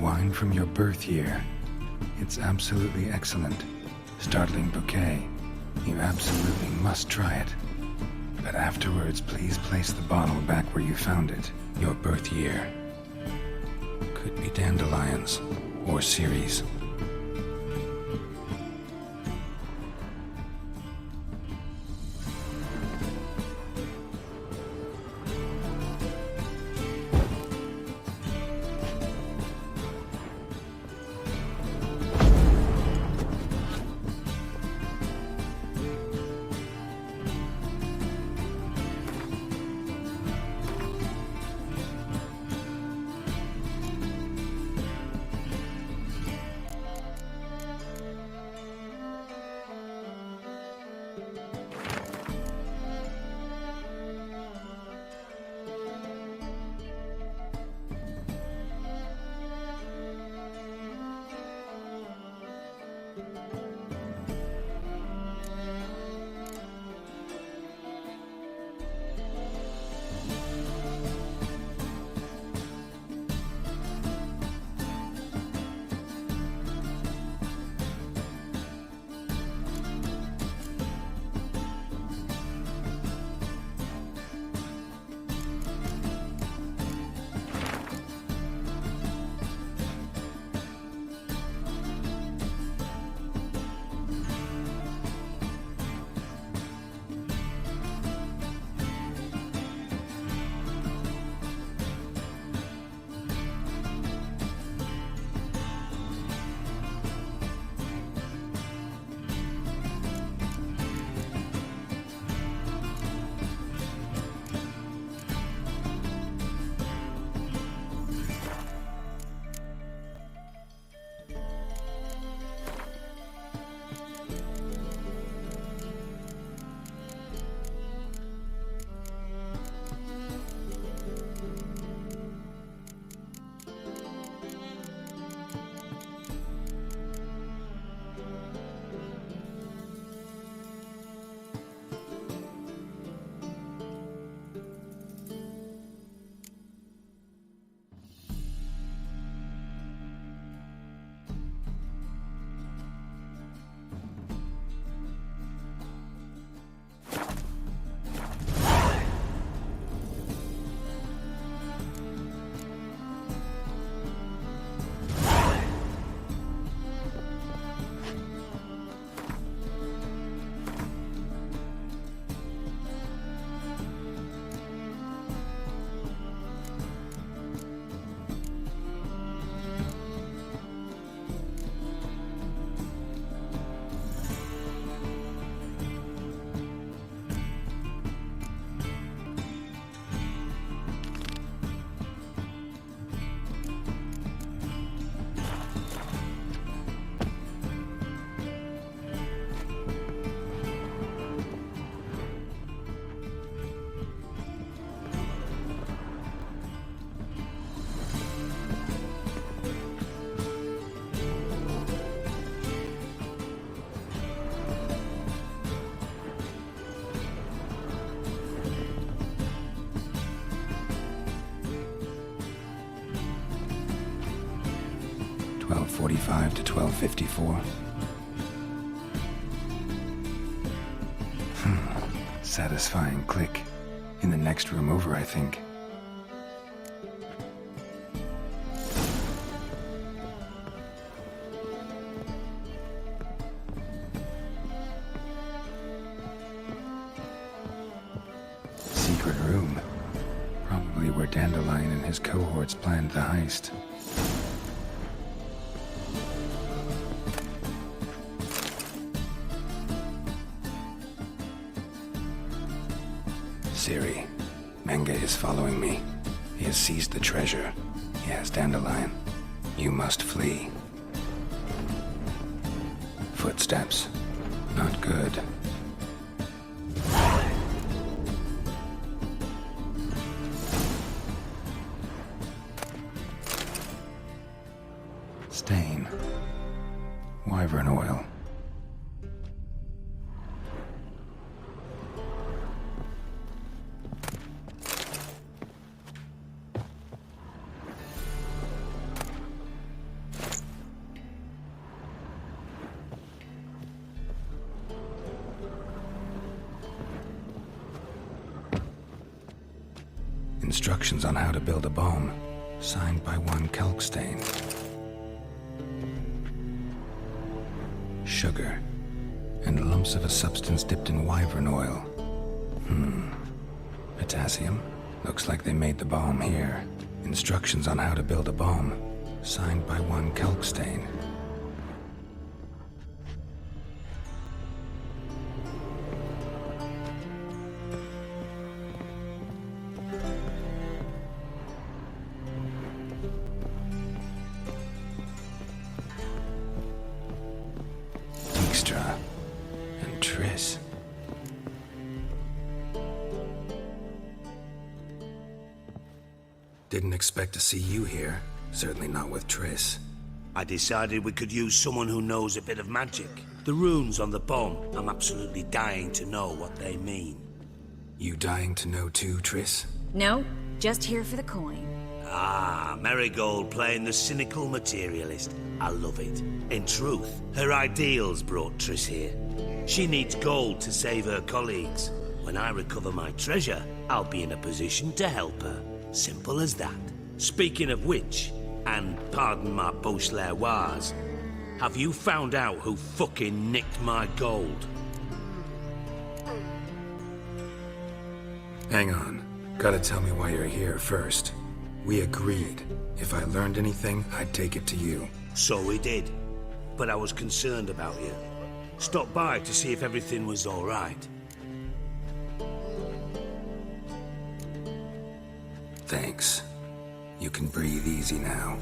Wine from your birth year. It's absolutely excellent. Startling bouquet. You absolutely must try it. But afterwards, please place the bottle back where you found it. Your birth year. Could be dandelions or Ceres. 1245 to 1254. Satisfying click. In the next room over, I think. Secret room. Probably where Dandelion and his cohorts planned the heist. Ciri, Menge is following me. He has seized the treasure. He has Dandelion. You must flee. Footsteps. Not good. Stain. Wyvern oil. Instructions on how to build a bomb, signed by one Kalkstain. Sugar, and lumps of a substance dipped in wyvern oil. Potassium? Looks like they made the bomb here. Instructions on how to build a bomb, signed by one Kalkstain. Dijkstra and Triss. Didn't expect to see you here. Certainly not with Triss. I decided we could use someone who knows a bit of magic. The runes on the bomb, I'm absolutely dying to know what they mean. You dying to know too, Triss? No, just here for the coin. Ah, Marigold playing the cynical materialist. I love it. In truth, her ideals brought Triss here. She needs gold to save her colleagues. When I recover my treasure, I'll be in a position to help her. Simple as that. Speaking of which, and pardon my Beauclervoise, have you found out who fucking nicked my gold? Hang on. Gotta tell me why you're here first. We agreed. If I learned anything, I'd take it to you. So we did. But I was concerned about you. Stopped by to see if everything was all right. Thanks. You can breathe easy now.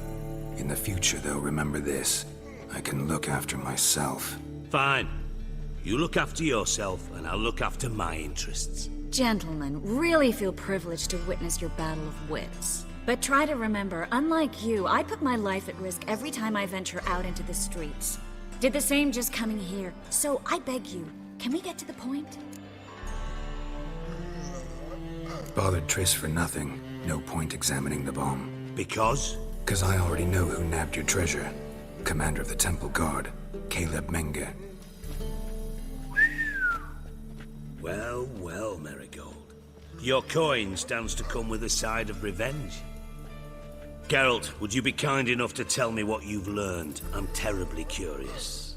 In the future, though, remember this. I can look after myself. Fine. You look after yourself, and I'll look after my interests. Gentlemen, really feel privileged to witness your battle of wits. But try to remember, unlike you, I put my life at risk every time I venture out into the streets. Did the same just coming here. So I beg you, can we get to the point? Bothered Triss for nothing. No point examining the bomb. Because? 'Cause I already know who nabbed your treasure. Commander of the Temple Guard, Caleb Menge. Well, well, Marigold. Your coin stands to come with a side of revenge. Geralt, would you be kind enough to tell me what you've learned? I'm terribly curious.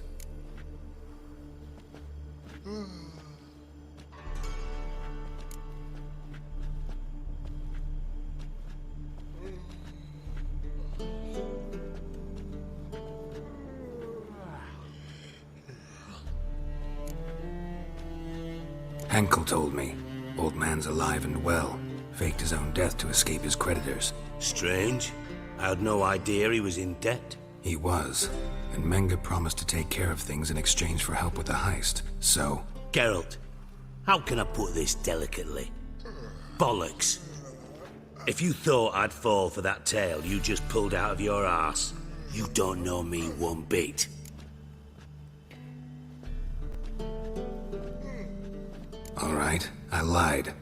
Henkel told me. Old man's alive and well. Faked his own death to escape his creditors. Strange. I had no idea he was in debt. He was. And Menge promised to take care of things in exchange for help with the heist. So... Geralt, how can I put this delicately? Bollocks. If you thought I'd fall for that tale you just pulled out of your arse, you don't know me one bit. All right, I lied.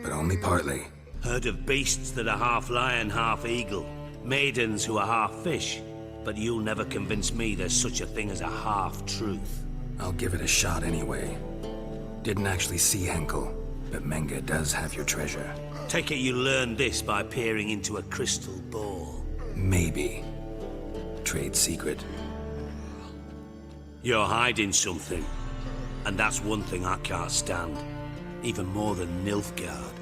But only partly. Heard of beasts that are half lion, half eagle. Maidens who are half fish. but you'll never convince me there's such a thing as a half-truth. I'll give it a shot anyway. Didn't actually see Henkel, but Menge does have your treasure. Take it you learned this by peering into a crystal ball. Maybe. Trade secret. You're hiding something, and that's one thing I can't stand. Even more than Nilfgaard.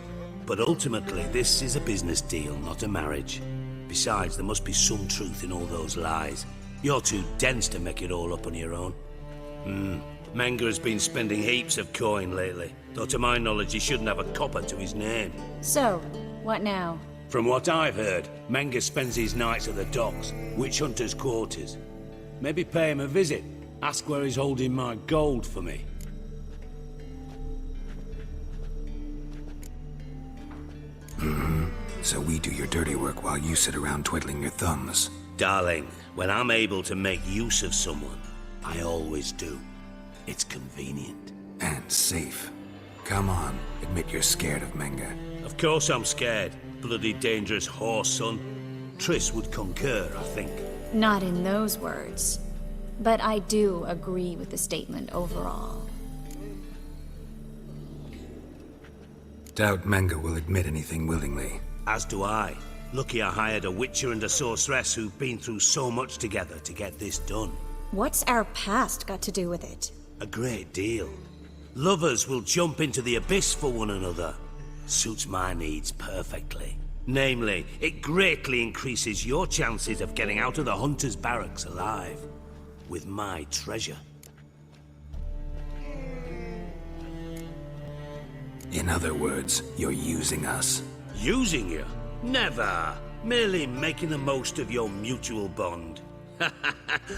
But ultimately, this is a business deal, not a marriage. Besides, there must be some truth in all those lies. You're too dense to make it all up on your own. Menge has been spending heaps of coin lately, though to my knowledge he shouldn't have a copper to his name. So, what now? From what I've heard, Menge spends his nights at the docks, witch hunters' quarters. Maybe pay him a visit. Ask where he's holding my gold for me. So we do your dirty work while you sit around twiddling your thumbs. Darling, when I'm able to make use of someone, I always do. It's convenient. And safe. Come on, admit you're scared of Menge. Of course I'm scared. Bloody dangerous horse, son. Triss would concur, I think. Not in those words. But I do agree with the statement overall. Doubt Menge will admit anything willingly. As do I. Lucky I hired a witcher and a sorceress who've been through so much together to get this done. What's our past got to do with it? A great deal. Lovers will jump into the abyss for one another. Suits my needs perfectly. Namely, it greatly increases your chances of getting out of the hunter's barracks alive. With my treasure. In other words, you're using us. Using you? Never. Merely making the most of your mutual bond.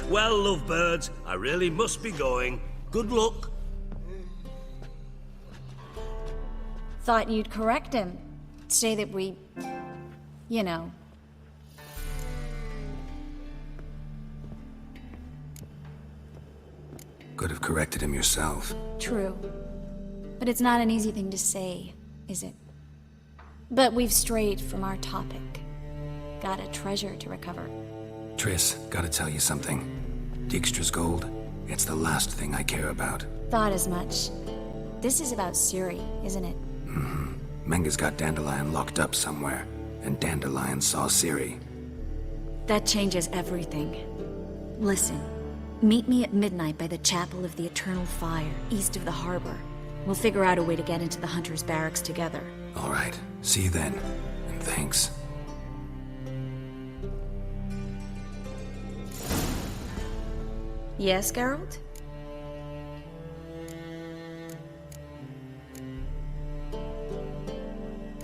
Well, lovebirds, I really must be going. Good luck. Thought you'd correct him. Say that we... you know. Could have corrected him yourself. True. But it's not an easy thing to say, is it? But we've strayed from our topic. Got a treasure to recover. Triss, gotta tell you something. Dijkstra's gold, it's the last thing I care about. Thought as much. This is about Ciri, isn't it? Menge's got Dandelion locked up somewhere, and Dandelion saw Ciri. That changes everything. Listen, meet me at midnight by the Chapel of the Eternal Fire, east of the harbor. We'll figure out a way to get into the Hunter's barracks together. All right, see you then, and thanks. Yes, Geralt?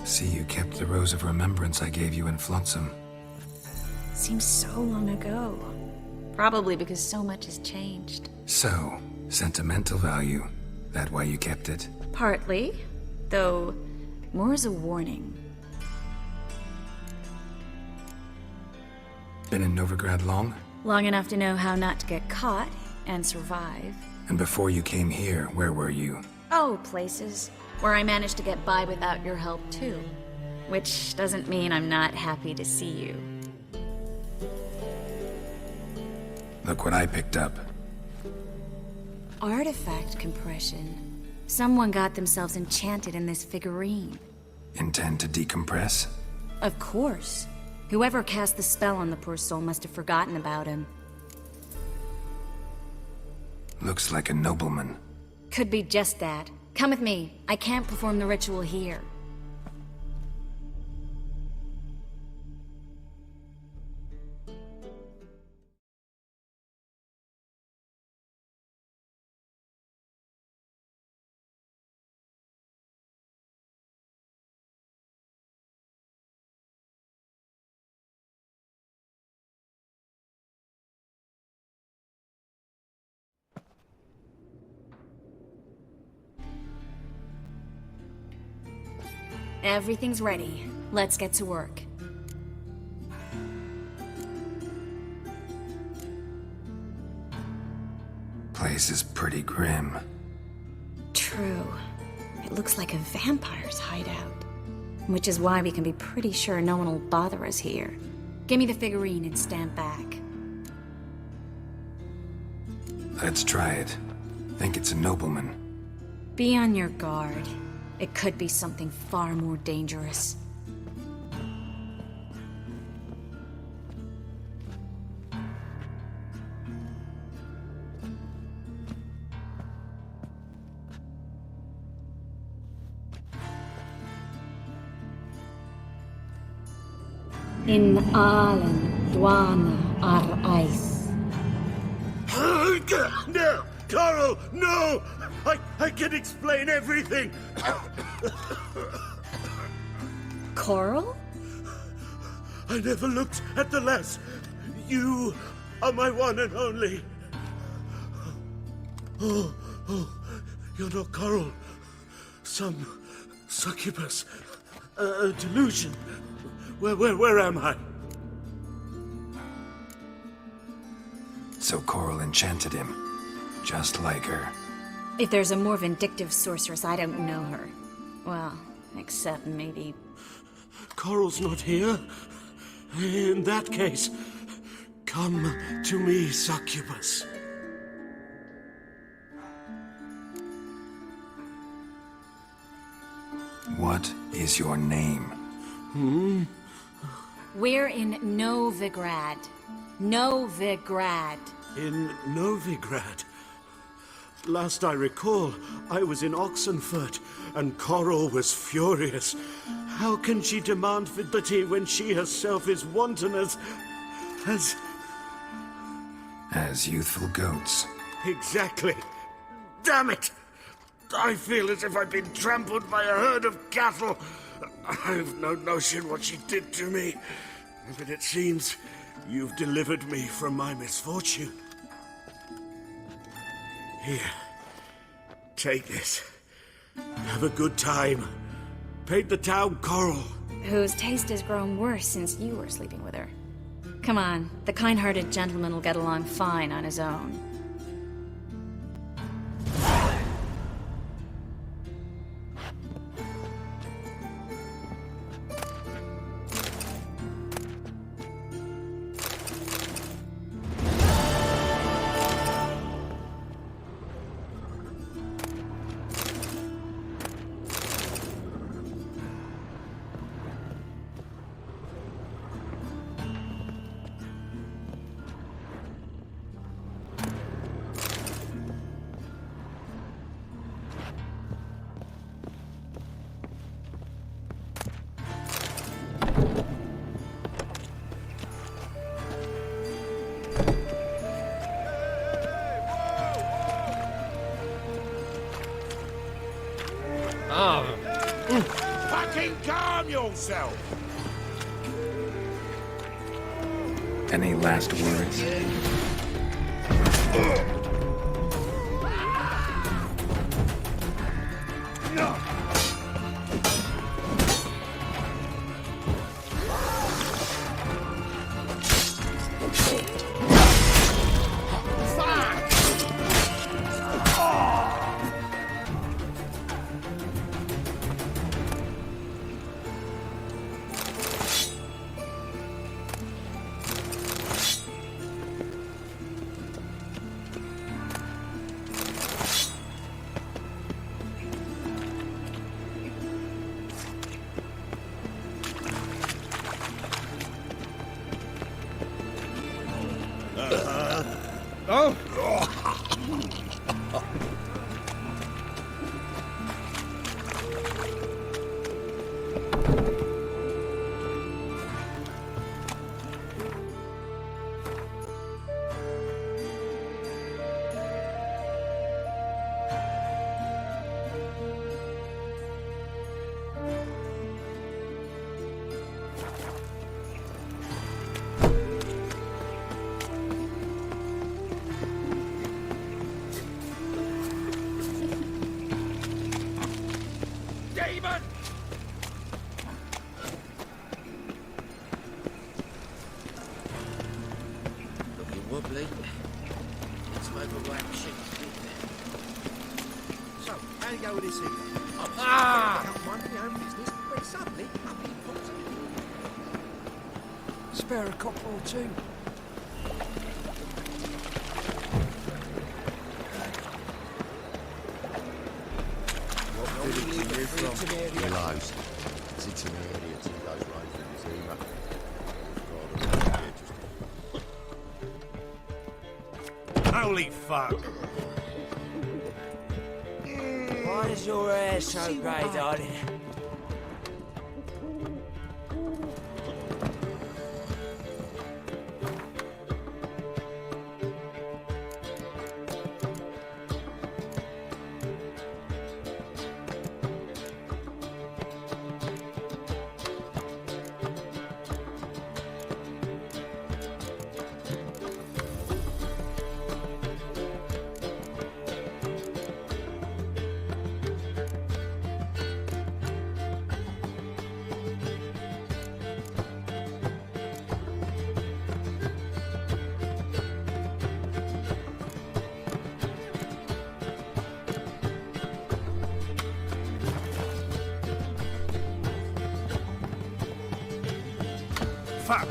See, you kept the Rose of Remembrance I gave you in Flotsam. Seems so long ago. Probably because so much has changed. So, sentimental value. That why you kept it? Partly, though more as a warning. Been in Novigrad long? Long enough to know how not to get caught and survive. And before you came here, where were you? Oh, places where I managed to get by without your help too. Which doesn't mean I'm not happy to see you. Look what I picked up. Artifact compression. Someone got themselves enchanted in this figurine. Intend to decompress? Of course. Whoever cast the spell on the poor soul must have forgotten about him. Looks like a nobleman. Could be just that. Come with me. I can't perform the ritual here. Everything's ready. Let's get to work. Place is pretty grim. True. It looks like a vampire's hideout. Which is why we can be pretty sure no one will bother us here. Give me the figurine and stand back. Let's try it. Think it's a nobleman. Be on your guard. It could be something far more dangerous. In Allen, Dwana, ar Ice. No! Coral, no! I can explain everything! Coral? I never looked at the lass. You are my one and only. Oh, you're not Coral. Some succubus. A delusion. Where am I? So Coral enchanted him. Just like her. If there's a more vindictive sorceress, I don't know her. Well, except maybe... Coral's not here. In that case, come to me, succubus. What is your name? We're in Novigrad. Novigrad. In Novigrad? Last I recall, I was in Oxenfurt, and Coral was furious. How can she demand fidelity when she herself is wanton as youthful goats. Exactly. Damn it! I feel as if I've been trampled by a herd of cattle. I've no notion what she did to me, but it seems you've delivered me from my misfortune. Here, take this. Have a good time. Paint the town Coral. Whose taste has grown worse since you were sleeping with her. Come on, the kind-hearted gentleman will get along fine on his own. Fucking calm yourself! Any last words? No! Wobbly. Let's hope a black sheep. So, how do you go with this here? One of your own business, but suddenly up he pops. Spare a copper or two. it's an area. Realised. It's an area to those ravens, Holy fuck! Why is your hair so grey, darling? Fuck!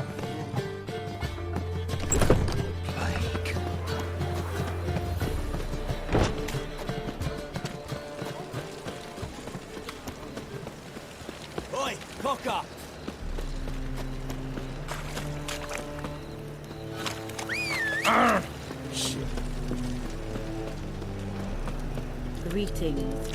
Oi, cocker! Shit. Greetings.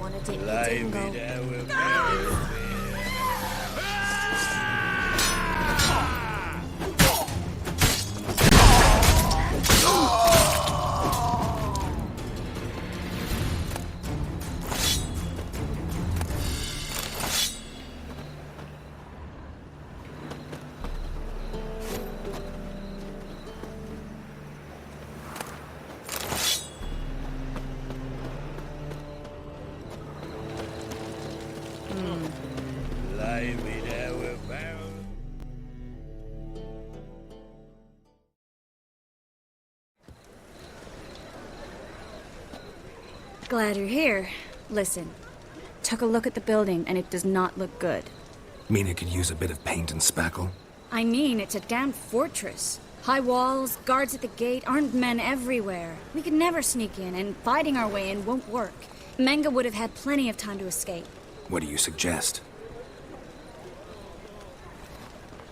Wanted to eat Blame dingo. it, how we're Blame it, how we're bound. Glad you're here. Listen, took a look at the building and it does not look good. Mean it could use a bit of paint and spackle? I mean, it's a damn fortress. High walls, guards at the gate, armed men everywhere. We could never sneak in, and fighting our way in won't work. Menga would have had plenty of time to escape. What do you suggest?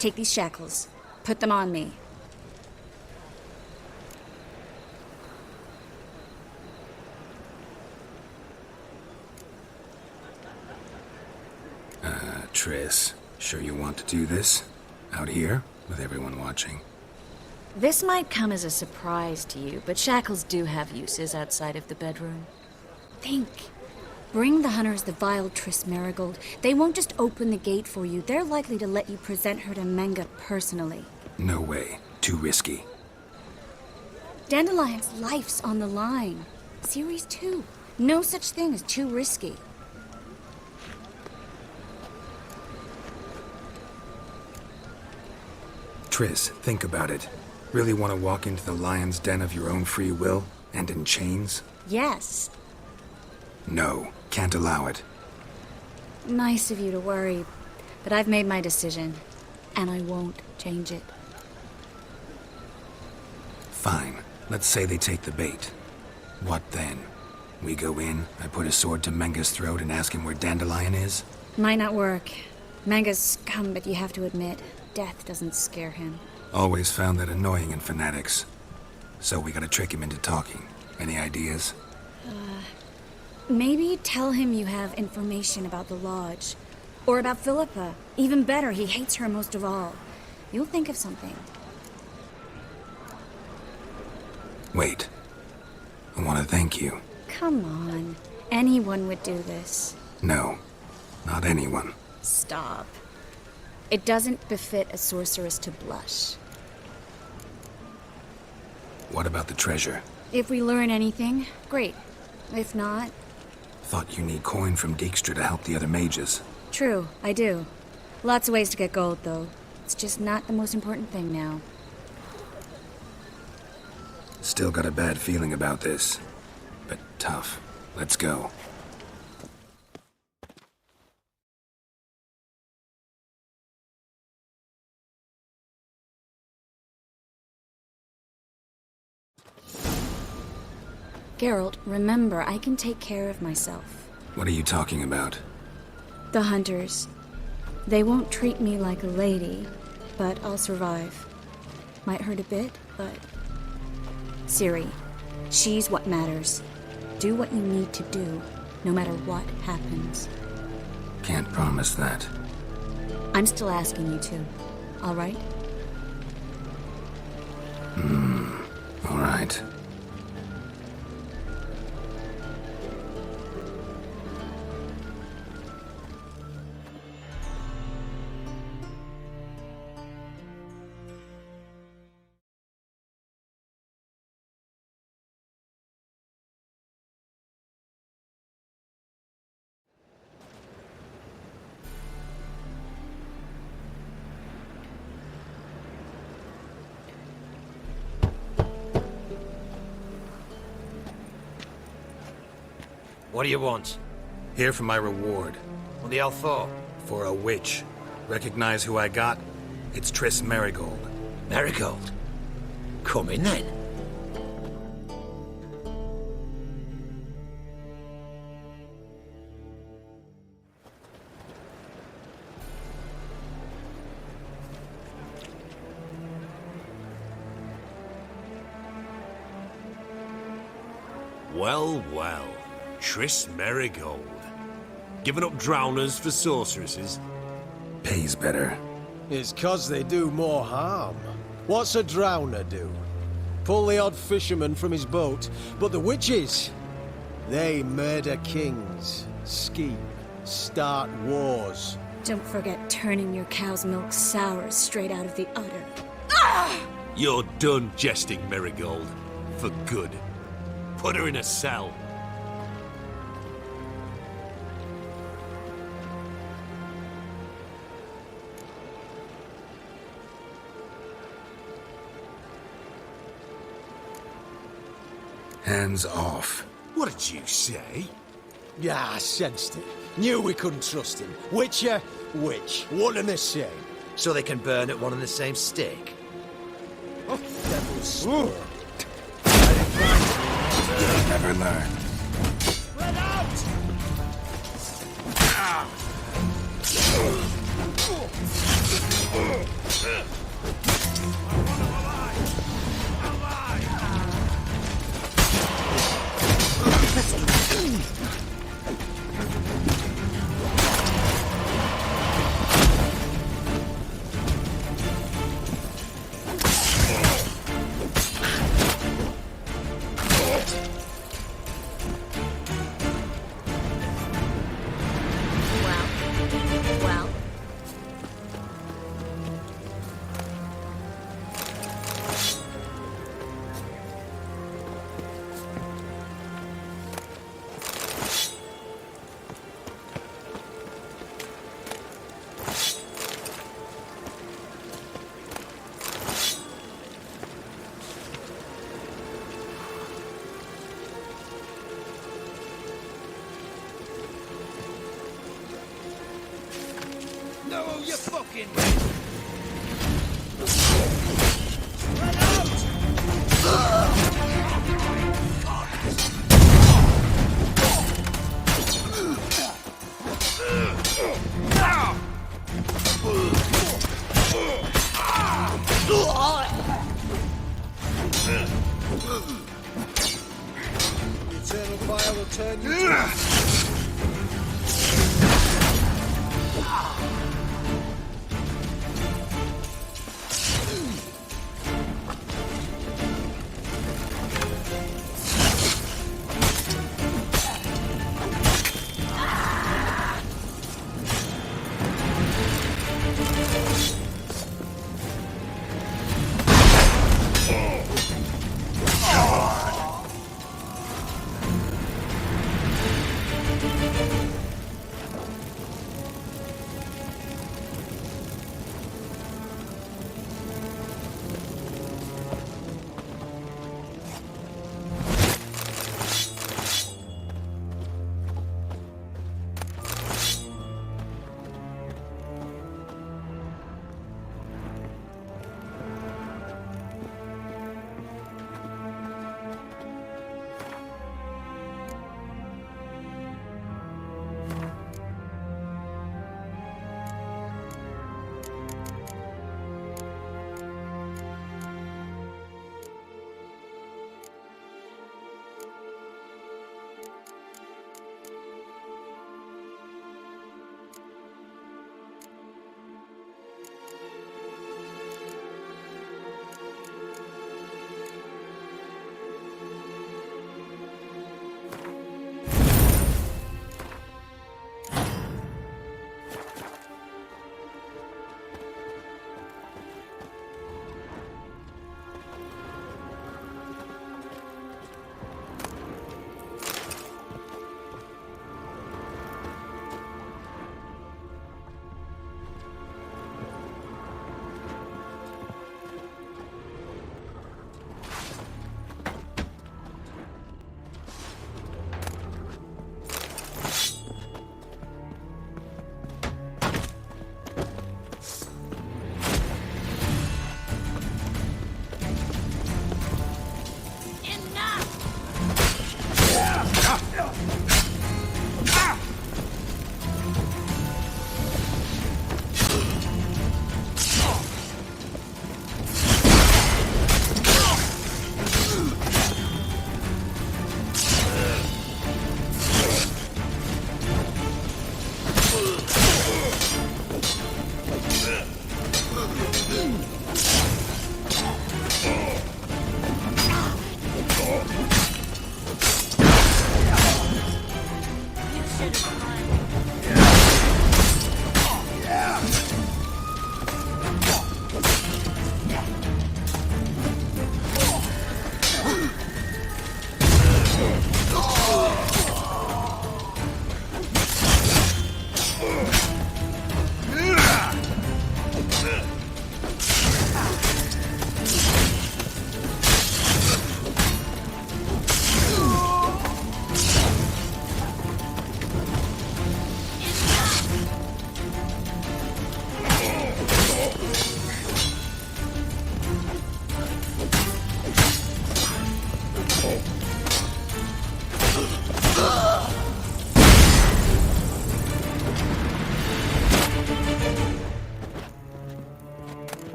Take these shackles. Put them on me. Triss, sure you want to do this? Out here, with everyone watching? This might come as a surprise to you, but shackles do have uses outside of the bedroom. Think. Bring the hunters the vile Triss Marigold. They won't just open the gate for you. They're likely to let you present her to Menga personally. No way. Too risky. Dandelion's life's on the line. Series 2. No such thing as too risky. Triss, think about it. Really want to walk into the lion's den of your own free will, and in chains? Yes. No, can't allow it. Nice of you to worry, but I've made my decision, and I won't change it. Fine. Let's say they take the bait. What then? We go in, I put a sword to Menga's throat and ask him where Dandelion is? Might not work. Menga's scum, but you have to admit, death doesn't scare him. Always found that annoying in fanatics. So we gotta trick him into talking. Any ideas? Maybe tell him you have information about the Lodge. Or about Philippa. Even better, he hates her most of all. You'll think of something. Wait. I want to thank you. Come on. Anyone would do this. No. Not anyone. Stop. It doesn't befit a sorceress to blush. What about the treasure? If we learn anything, great. If not... Thought you need coin from Dijkstra to help the other mages. True, I do. Lots of ways to get gold, though. It's just not the most important thing now. Still got a bad feeling about this. But tough. Let's go. Geralt, remember, I can take care of myself. What are you talking about? The hunters. They won't treat me like a lady, but I'll survive. Might hurt a bit, but... Ciri, she's what matters. Do what you need to do, no matter what happens. Can't promise that. I'm still asking you to, all right? All right. What do you want? Here for my reward. What the hell for? For a witch. Recognize who I got? It's Triss Merigold. Merigold? Come in then. Well, well. Triss Merigold. Giving up drowners for sorceresses? Pays better. It's 'cause they do more harm. What's a drowner do? Pull the odd fisherman from his boat, but the witches, they murder kings, scheme, start wars. Don't forget turning your cow's milk sour straight out of the udder. You're done jesting, Merigold. For good. Put her in a cell. Hands off. What did you say? Yeah, I sensed it. Knew we couldn't trust him. Witcher, witch. One and the same. So they can burn at one and the same stake? Oh, devil's spawn. You'll never learn. Spread out! Well. No, you fucking... Eternal fire will turn you to...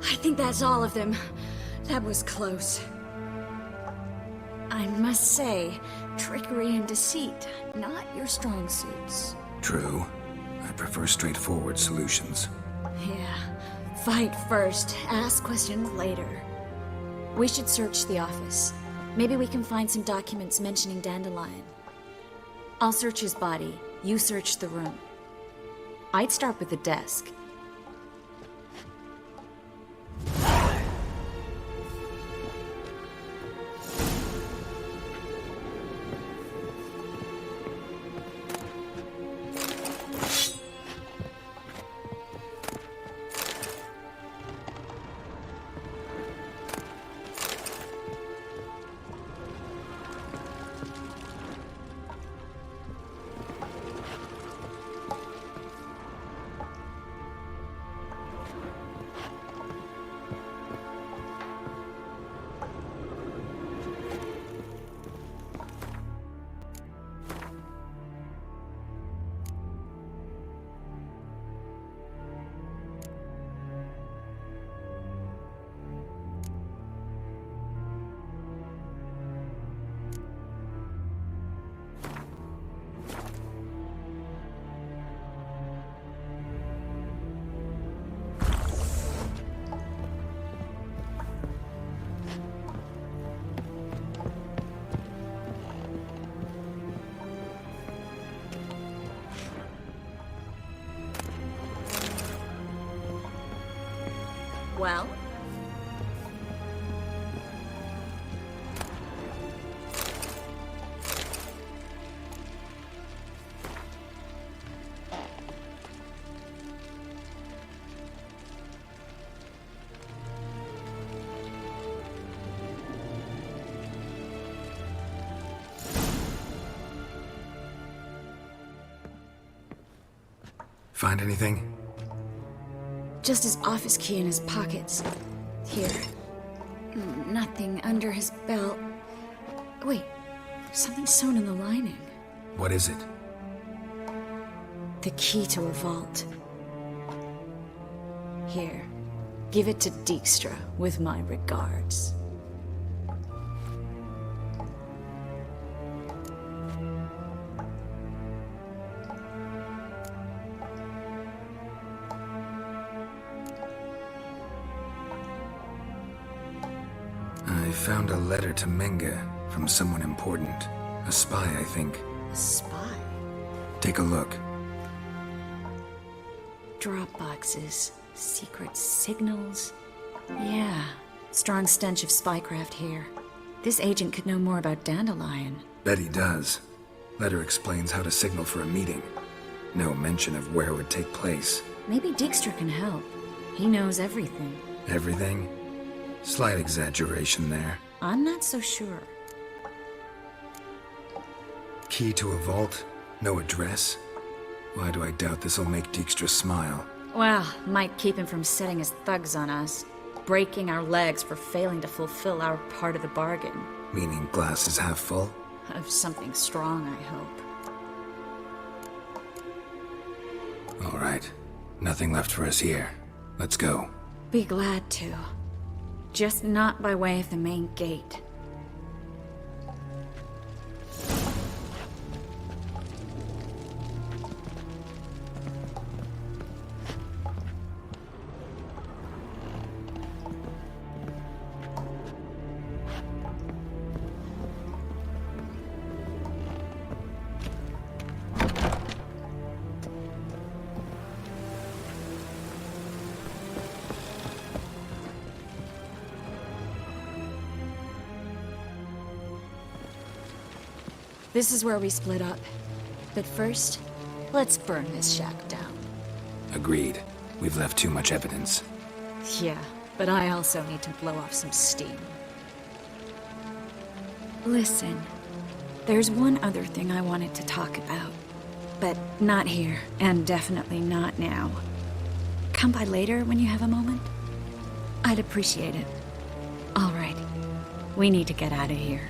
I think that's all of them. That was close. I must say, trickery and deceit, not your strong suits. True. I prefer straightforward solutions. Yeah. Fight first, ask questions later. We should search the office. Maybe we can find some documents mentioning Dandelion. I'll search his body. You search the room. I'd start with the desk. Well? Find anything? Just his office key in his pockets. Here. Nothing under his belt. Wait, there's something sewn in the lining. What is it? The key to a vault. Here. Give it to Dijkstra with my regards. I found a letter to Menge from someone important. A spy, I think. A spy? Take a look. Drop boxes, secret signals. Yeah, strong stench of spycraft here. This agent could know more about Dandelion. Bet he does. Letter explains how to signal for a meeting. No mention of where it would take place. Maybe Dijkstra can help. He knows everything. Everything? Slight exaggeration there. I'm not so sure. Key to a vault? No address? Why do I doubt this'll make Dijkstra smile? Well, might keep him from setting his thugs on us. Breaking our legs for failing to fulfill our part of the bargain. Meaning glass is half full? Of something strong, I hope. All right. Nothing left for us here. Let's go. Be glad to. Just not by way of the main gate. This is where we split up. But first, let's burn this shack down. Agreed. We've left too much evidence. Yeah, but I also need to blow off some steam. Listen, there's one other thing I wanted to talk about. But not here, and definitely not now. Come by later when you have a moment? I'd appreciate it. All right. We need to get out of here.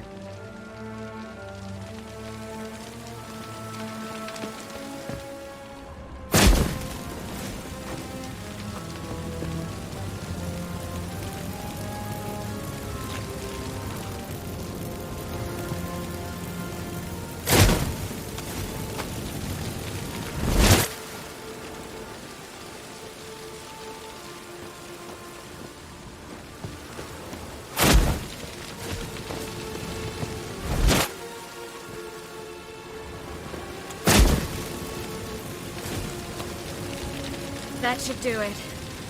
That should do it.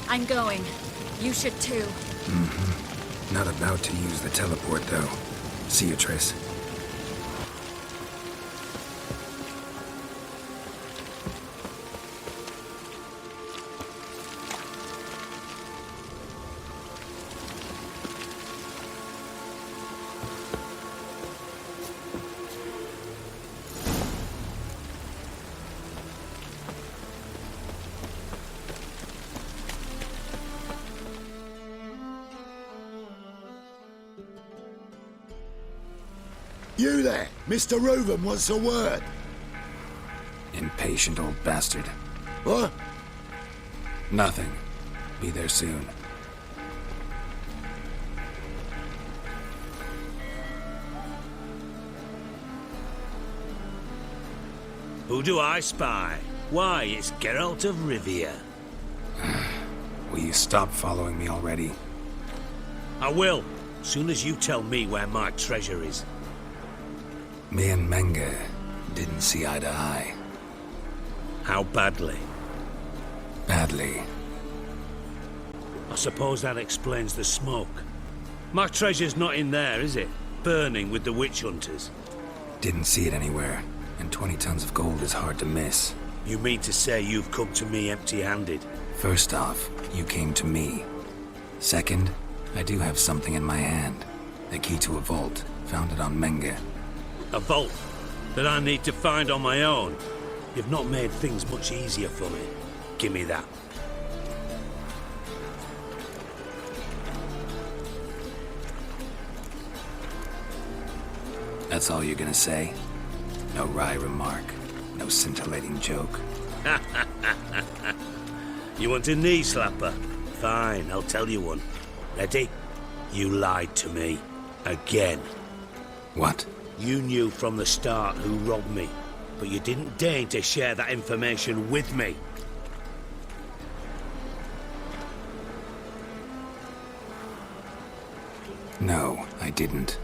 I'm going. You should too. Mm-hmm. Not about to use the teleport, though. See you, Triss. You there! Mr. Reuven wants a word! Impatient old bastard. What? Nothing. Be there soon. Who do I spy? Why, it's Geralt of Rivia. Will you stop following me already? I will, soon as you tell me where my treasure is. Me and Menge didn't see eye to eye. How badly? Badly. I suppose that explains the smoke. My treasure's not in there, is it? Burning with the witch hunters. Didn't see it anywhere, and 20 tons of gold is hard to miss. You mean to say you've come to me empty-handed? First off, you came to me. Second, I do have something in my hand. The key to a vault, found it on Menge. A vault that I need to find on my own. You've not made things much easier for me. Give me that. That's all you're gonna say? No wry remark, no scintillating joke. You want a knee slapper? Fine, I'll tell you one. Ready? You lied to me. Again. What? You knew from the start who robbed me, but you didn't deign to share that information with me. No, I didn't.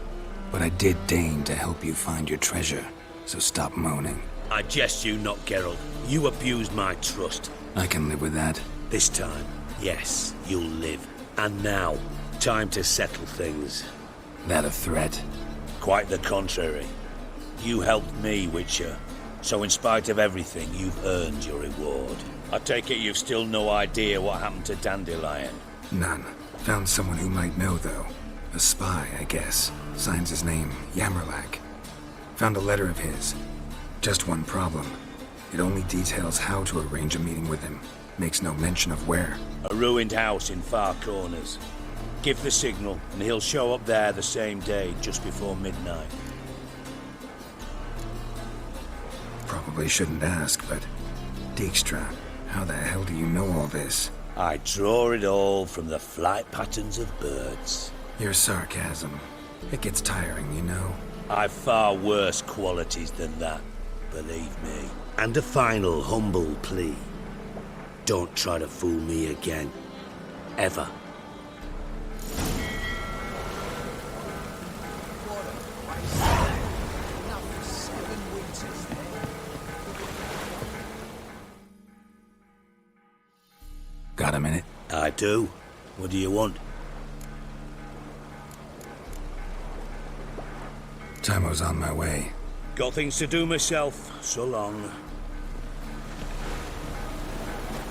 But I did deign to help you find your treasure, so stop moaning. I jest you not, Geralt. You abused my trust. I can live with that. This time, yes, you'll live. And now, time to settle things. That a threat? Quite the contrary. You helped me, Witcher. So in spite of everything, you've earned your reward. I take it you've still no idea what happened to Dandelion? None. Found someone who might know, though. A spy, I guess. Signs his name, Yammerlak. Found a letter of his. Just one problem. It only details how to arrange a meeting with him. Makes no mention of where. A ruined house in Far Corners. Give the signal, and he'll show up there the same day, just before midnight. Probably shouldn't ask, but... Dijkstra, how the hell do you know all this? I draw it all from the flight patterns of birds. Your sarcasm. It gets tiring, you know. I've far worse qualities than that, believe me. And a final humble plea. Don't try to fool me again. Ever. Got a minute? I do. What do you want? Timo's on my way. Got things to do myself. So long.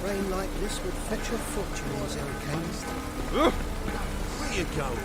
Rain like this would fetch a fortune in these hurricanes. Where you going?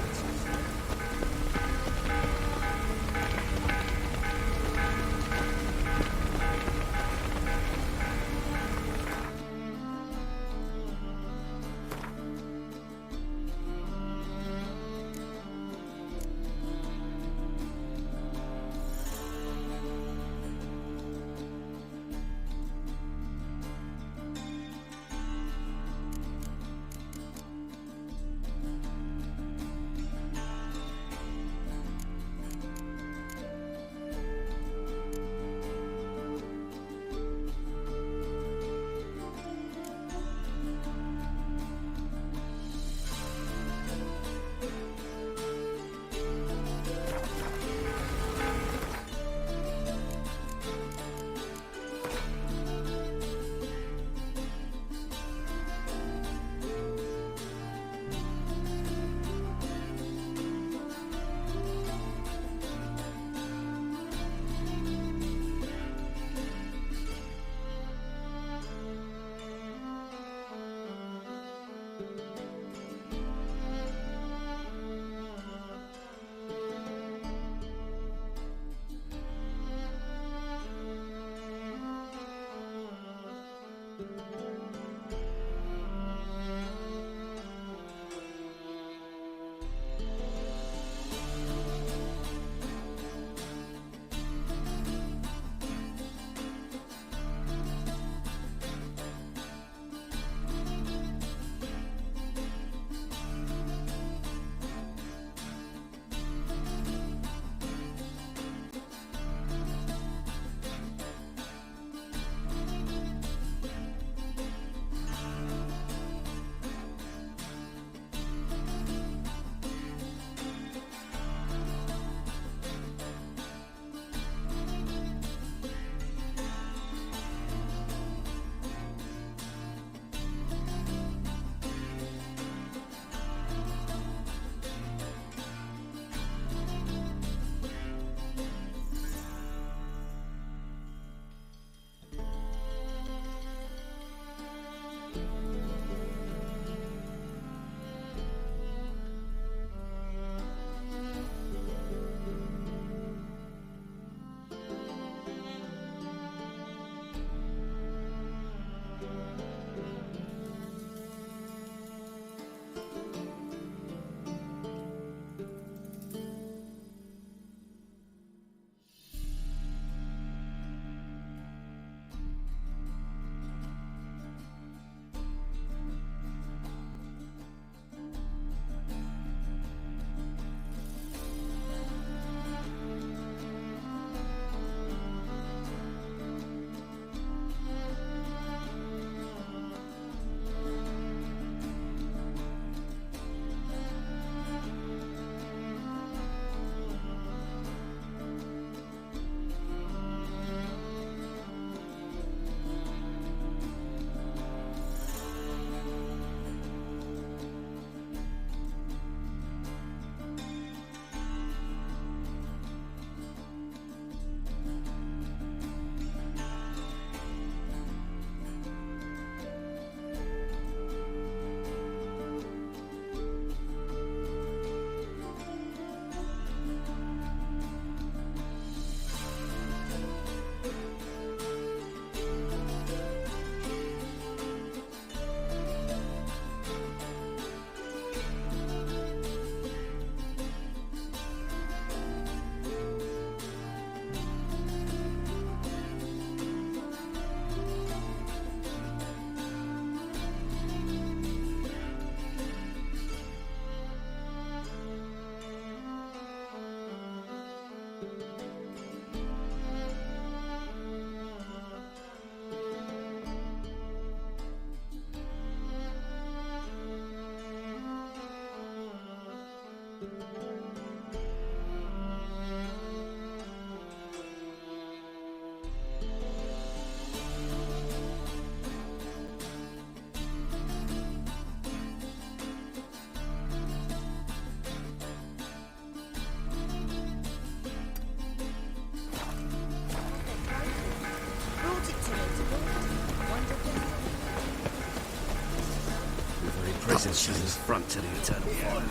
since she's as front to the eternal fire.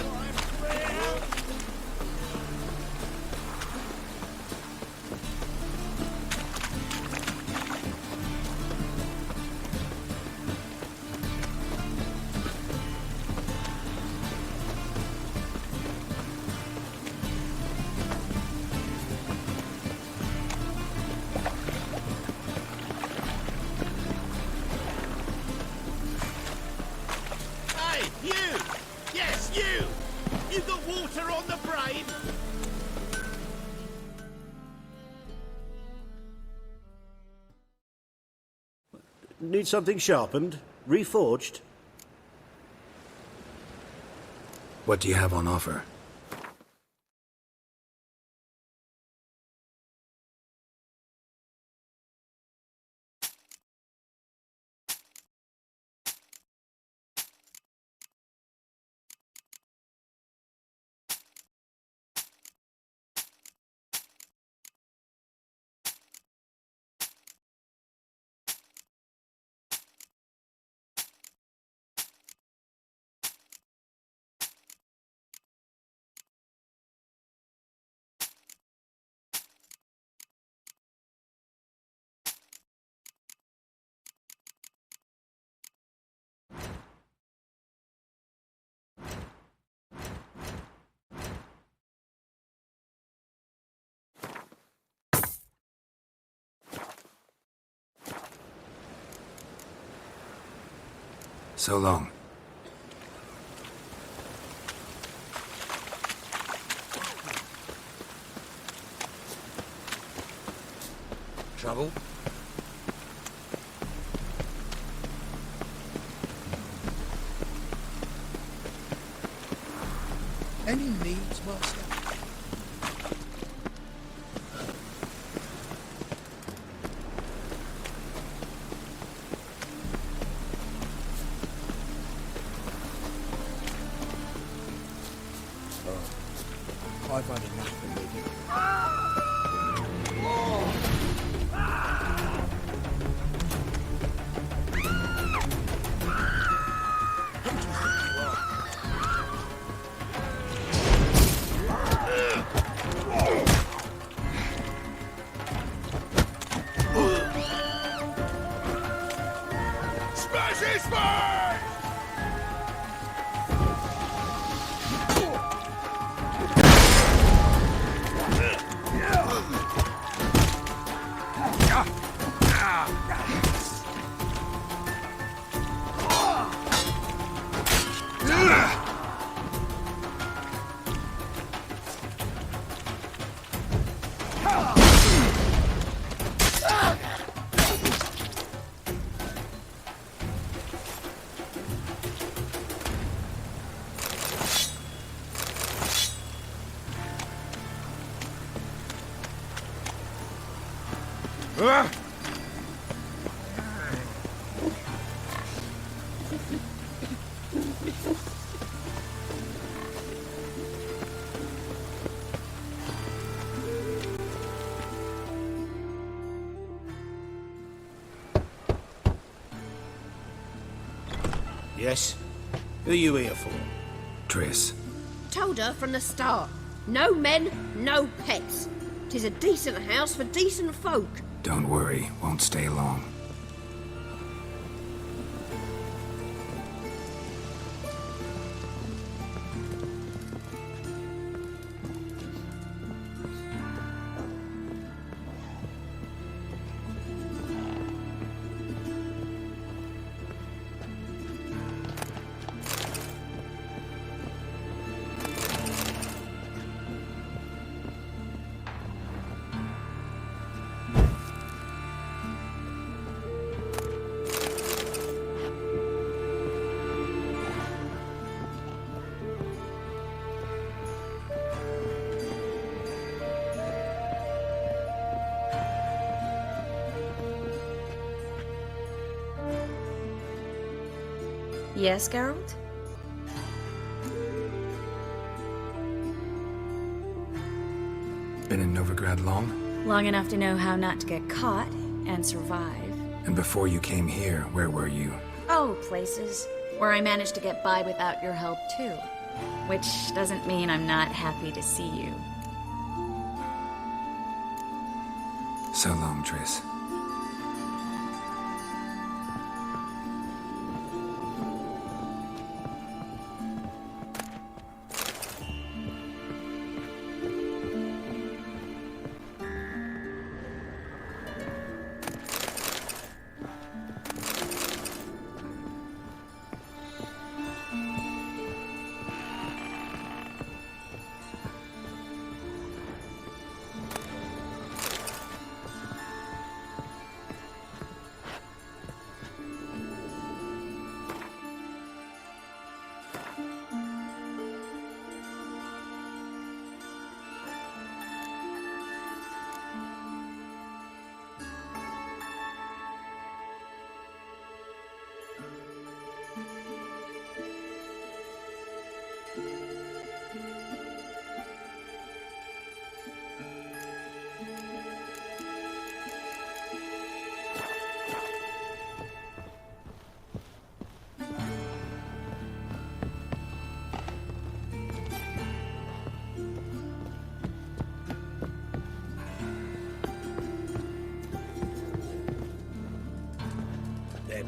Hey, you! Yes, you! You got water on the brain? Need something sharpened? Reforged? What do you have on offer? So long. Trouble? Any needs, Master? I've had enough of living. Smash his face! Yes? Who are you here for? Triss. Told her from the start. No men, no pets. 'Tis a decent house for decent folk. Don't worry, won't stay long. Yes, Geralt? Been in Novigrad long? Long enough to know how not to get caught and survive. And before you came here, where were you? Oh, places. where I managed to get by without your help too. Which doesn't mean I'm not happy to see you. So long, Triss.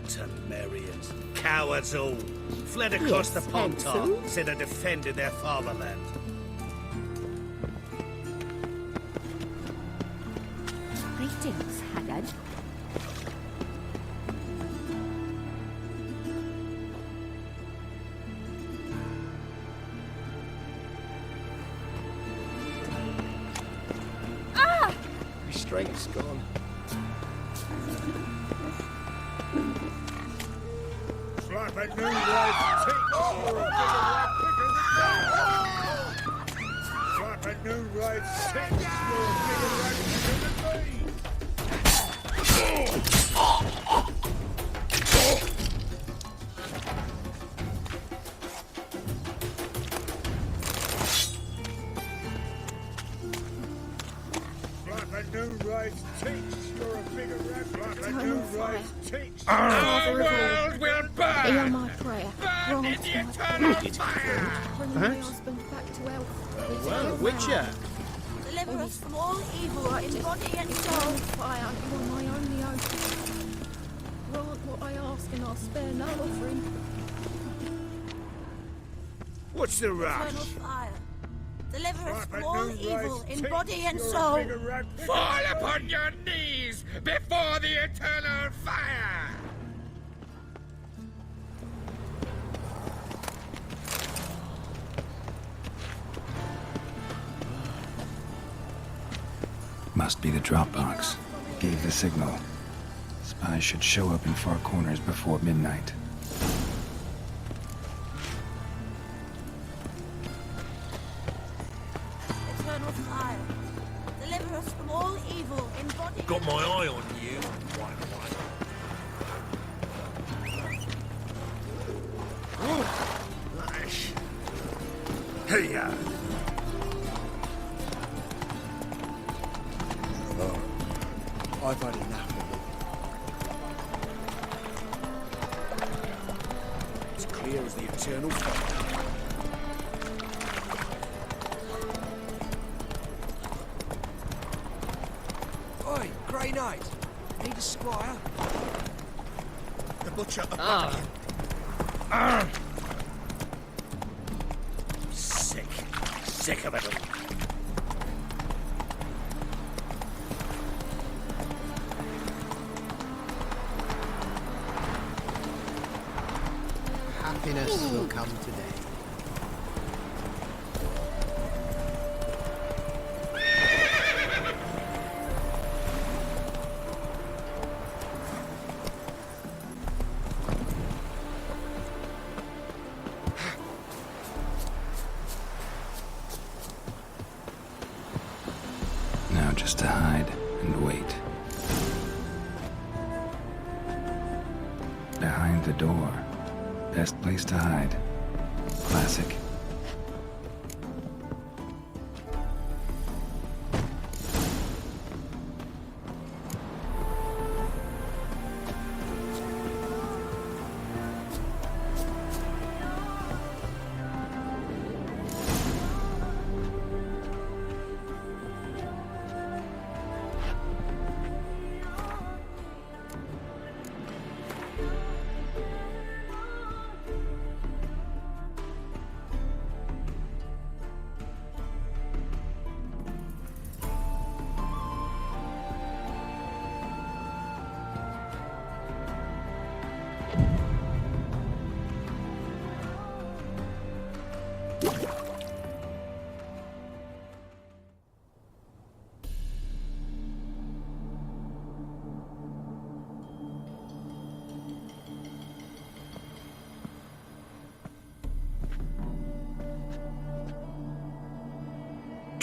Temerians, cowards all, fled across the Pontar instead of defending their fatherland. Greetings, Haggard. Restraint's gone. Slap at Noonlight, take your bigger rat quicker than me! Slap at Noonlight, take your bigger rat quicker than me! Slap at Noonlight, takes your bigger rat. Slap at Noonlight, takes Our world will burn! Hear my prayer. Burn in the eternal fire! Bring my husband back to health. Well, Witcher. Deliver us from all evil in body and soul. Fire, you are my only hope. Grant what I ask and I'll spare no offering. What's the rush? Eternal fire. Deliver us Slap from at all Noonlight, evil in take body and your soul. bigger rat quicker Fall than me! upon your knees before the eternal fire! Must be the drop box. Gave the signal. Spies should show up in Far Corners before midnight. Eternal fire. Deliver us from all evil in body. Got my eye on you, white one. Lash. Hey-ya! I've had enough of it. It's clear as the eternal fire. Oi, Grey Knight. Need a squire? The butcher. Sick. Sick of it all. Happiness will come today. Now just to hide and wait. Behind the door. Best place to hide. Classic.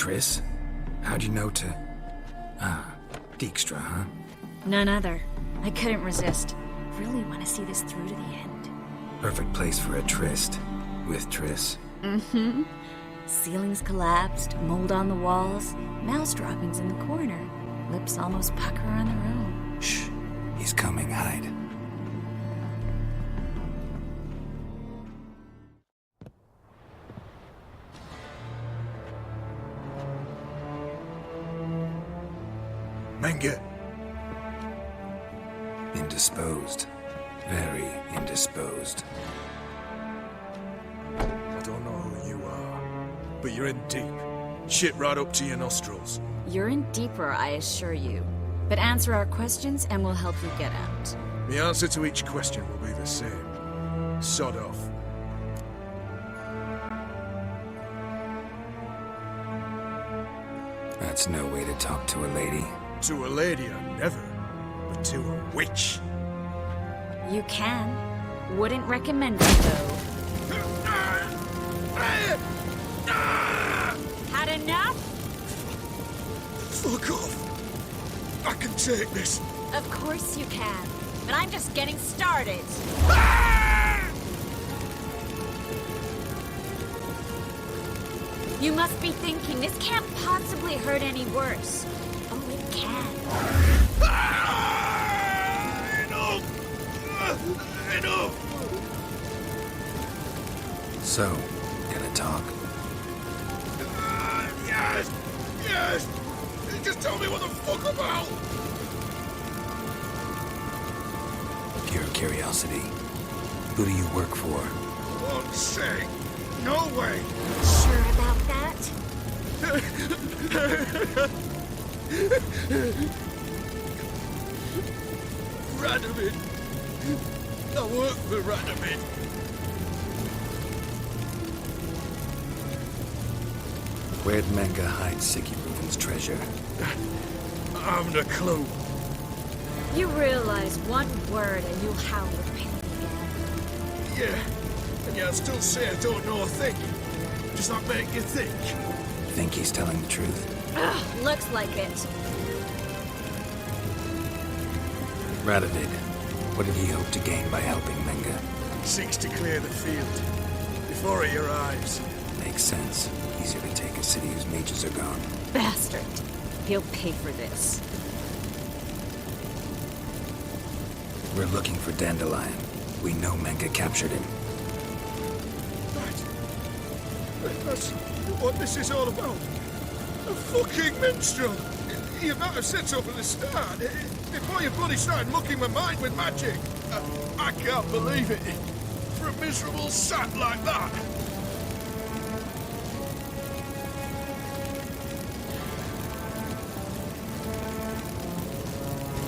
Triss? How'd you know to... Ah, Dijkstra, huh? None other. I couldn't resist. Really want to see this through to the end. Perfect place for a tryst. With Triss. Mm-hmm. Ceilings collapsed, mold on the walls, mouse droppings in the corner. Lips almost pucker on their own. Shh. He's coming, hide. Menge. Indisposed. Very indisposed. I don't know who you are, but you're in deep. Shit right up to your nostrils. You're in deeper, I assure you. But answer our questions and we'll help you get out. The answer to each question will be the same. Sod off. That's no way to talk to a lady. To a lady, I never. But to a witch. You can. Wouldn't recommend it, though. Had enough? Fuck off. I can take this. Of course you can. But I'm just getting started. You must be thinking, this can't possibly hurt any worse. Oh, it can. Enough! So, gonna talk? Yes! Yes! Just tell me what the fuck about! Pure curiosity. Who do you work for? Won't say. No way! Sure about that? Radovid! I work for Radovid! Where'd Menge hide Siki Reuven's treasure? I haven't a clue. You realize one word and you'll howl with pain again. Yeah, and yet I still say I don't know a thing. Does that make you think? Think he's telling the truth? Ugh, looks like it. Radovid, what did he hope to gain by helping Menge? Seeks to clear the field. Before he arrives. Makes sense. Easier to take a city whose mages are gone. Bastard. He'll pay for this. We're looking for Dandelion. We know Menge captured him. That's what this is all about. A fucking minstrel! You might have said so from the start. Before you bloody started mucking my mind with magic. I can't believe it. For a miserable sap like that.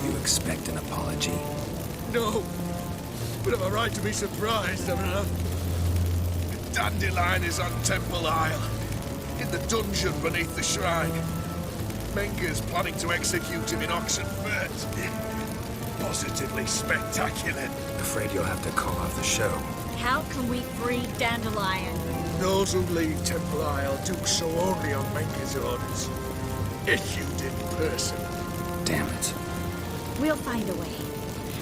You expect an apology? No. But have I right to be surprised, haven't I? Dandelion is on Temple Isle. In the dungeon beneath the shrine. Menge's planning to execute him in Oxenfurt. Positively spectacular. Afraid you'll have to call off the show. How can we free Dandelion? Those who leave Temple Isle do so only on Menge's orders. Issued in person. Damn it. We'll find a way.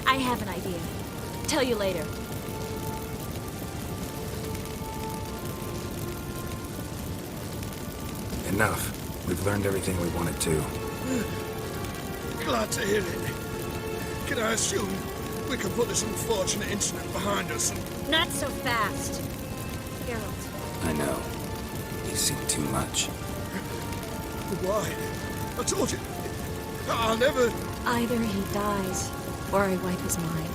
I have an idea. Tell you later. Enough. We've learned everything we wanted to. Glad to hear it. Can I assume we can put this unfortunate incident behind us and... Not so fast. Geralt. I know. You've seen too much. Why? I told you. I'll never... Either he dies, or I wipe his mind.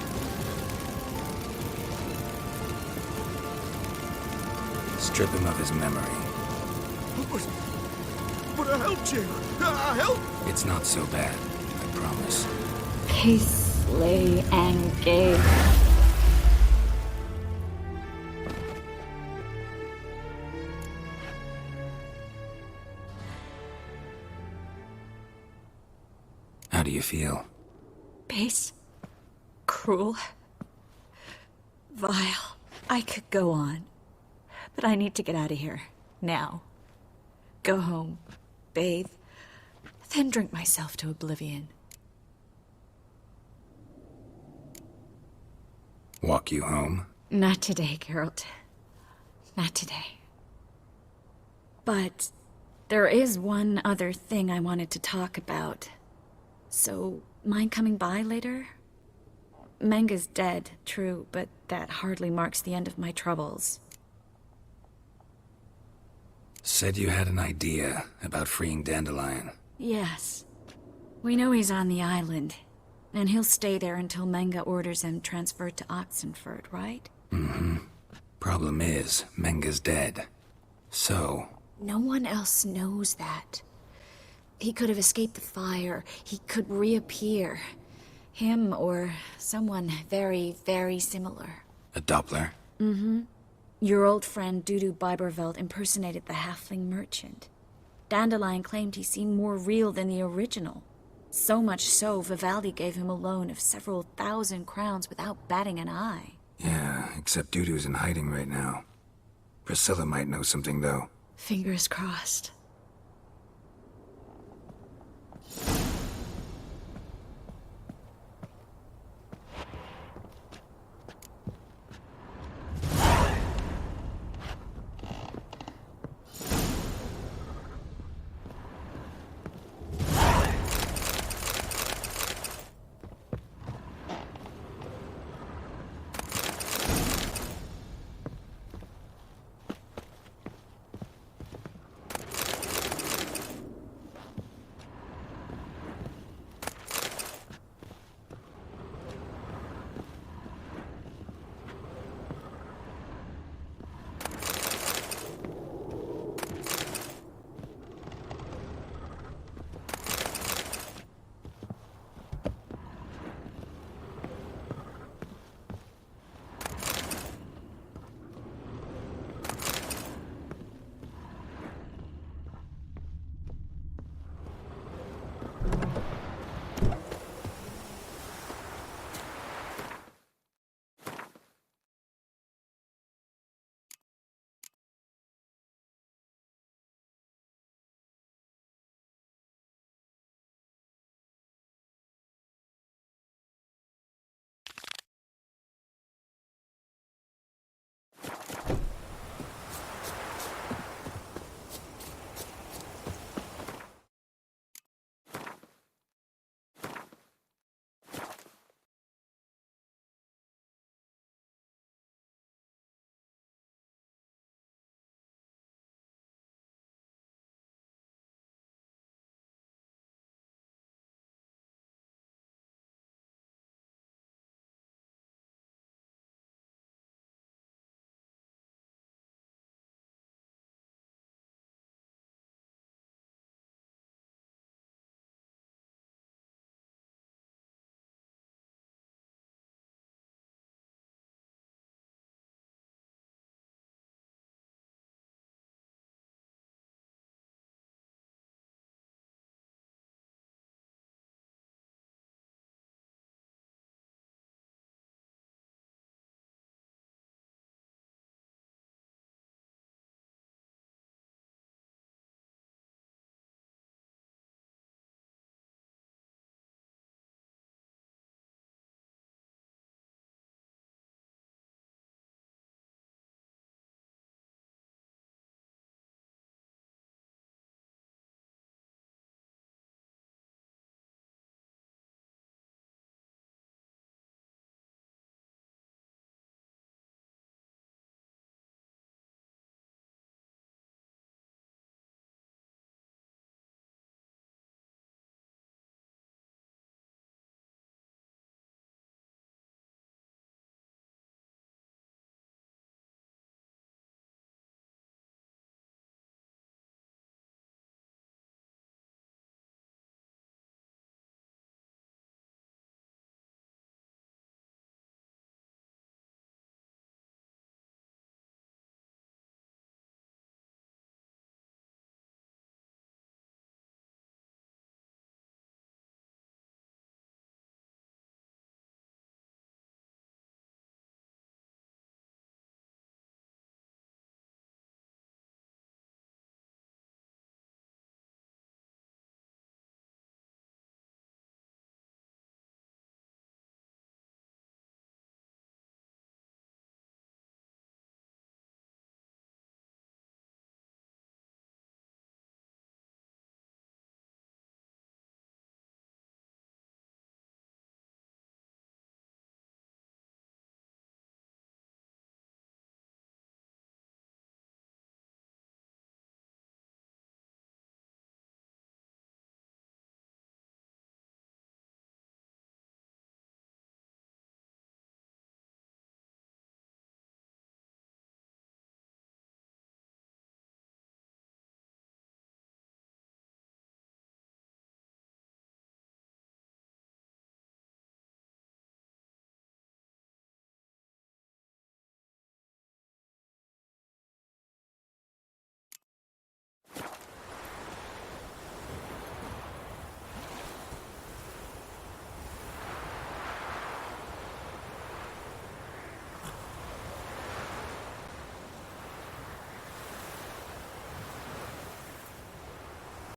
Strip him of his memory. But I helped you. I helped. It's not so bad, I promise. Peace, lay, and gay. How do you feel? Base. Cruel. Vile. I could go on. But I need to get out of here. Now. Go home. bathe, then drink myself to oblivion. Walk you home? Not today, Geralt. Not today. But there is one other thing I wanted to talk about. So, mind coming by later? Menga's dead, true, but that hardly marks the end of my troubles. Said you had an idea about freeing Dandelion. Yes. We know he's on the island, and he'll stay there until Menga orders him transferred to Oxenford, right? Mm-hmm. Problem is, Menga's dead. So... No one else knows that. He could have escaped the fire. He could reappear. Him or someone very, very similar. A Doppler? Mm-hmm. Your old friend Dudu Biberveld impersonated the halfling merchant. Dandelion claimed he seemed more real than the original. So much so, Vivaldi gave him a loan of several thousand crowns without batting an eye. Yeah, except Dudu's in hiding right now. Priscilla might know something, though. Fingers crossed.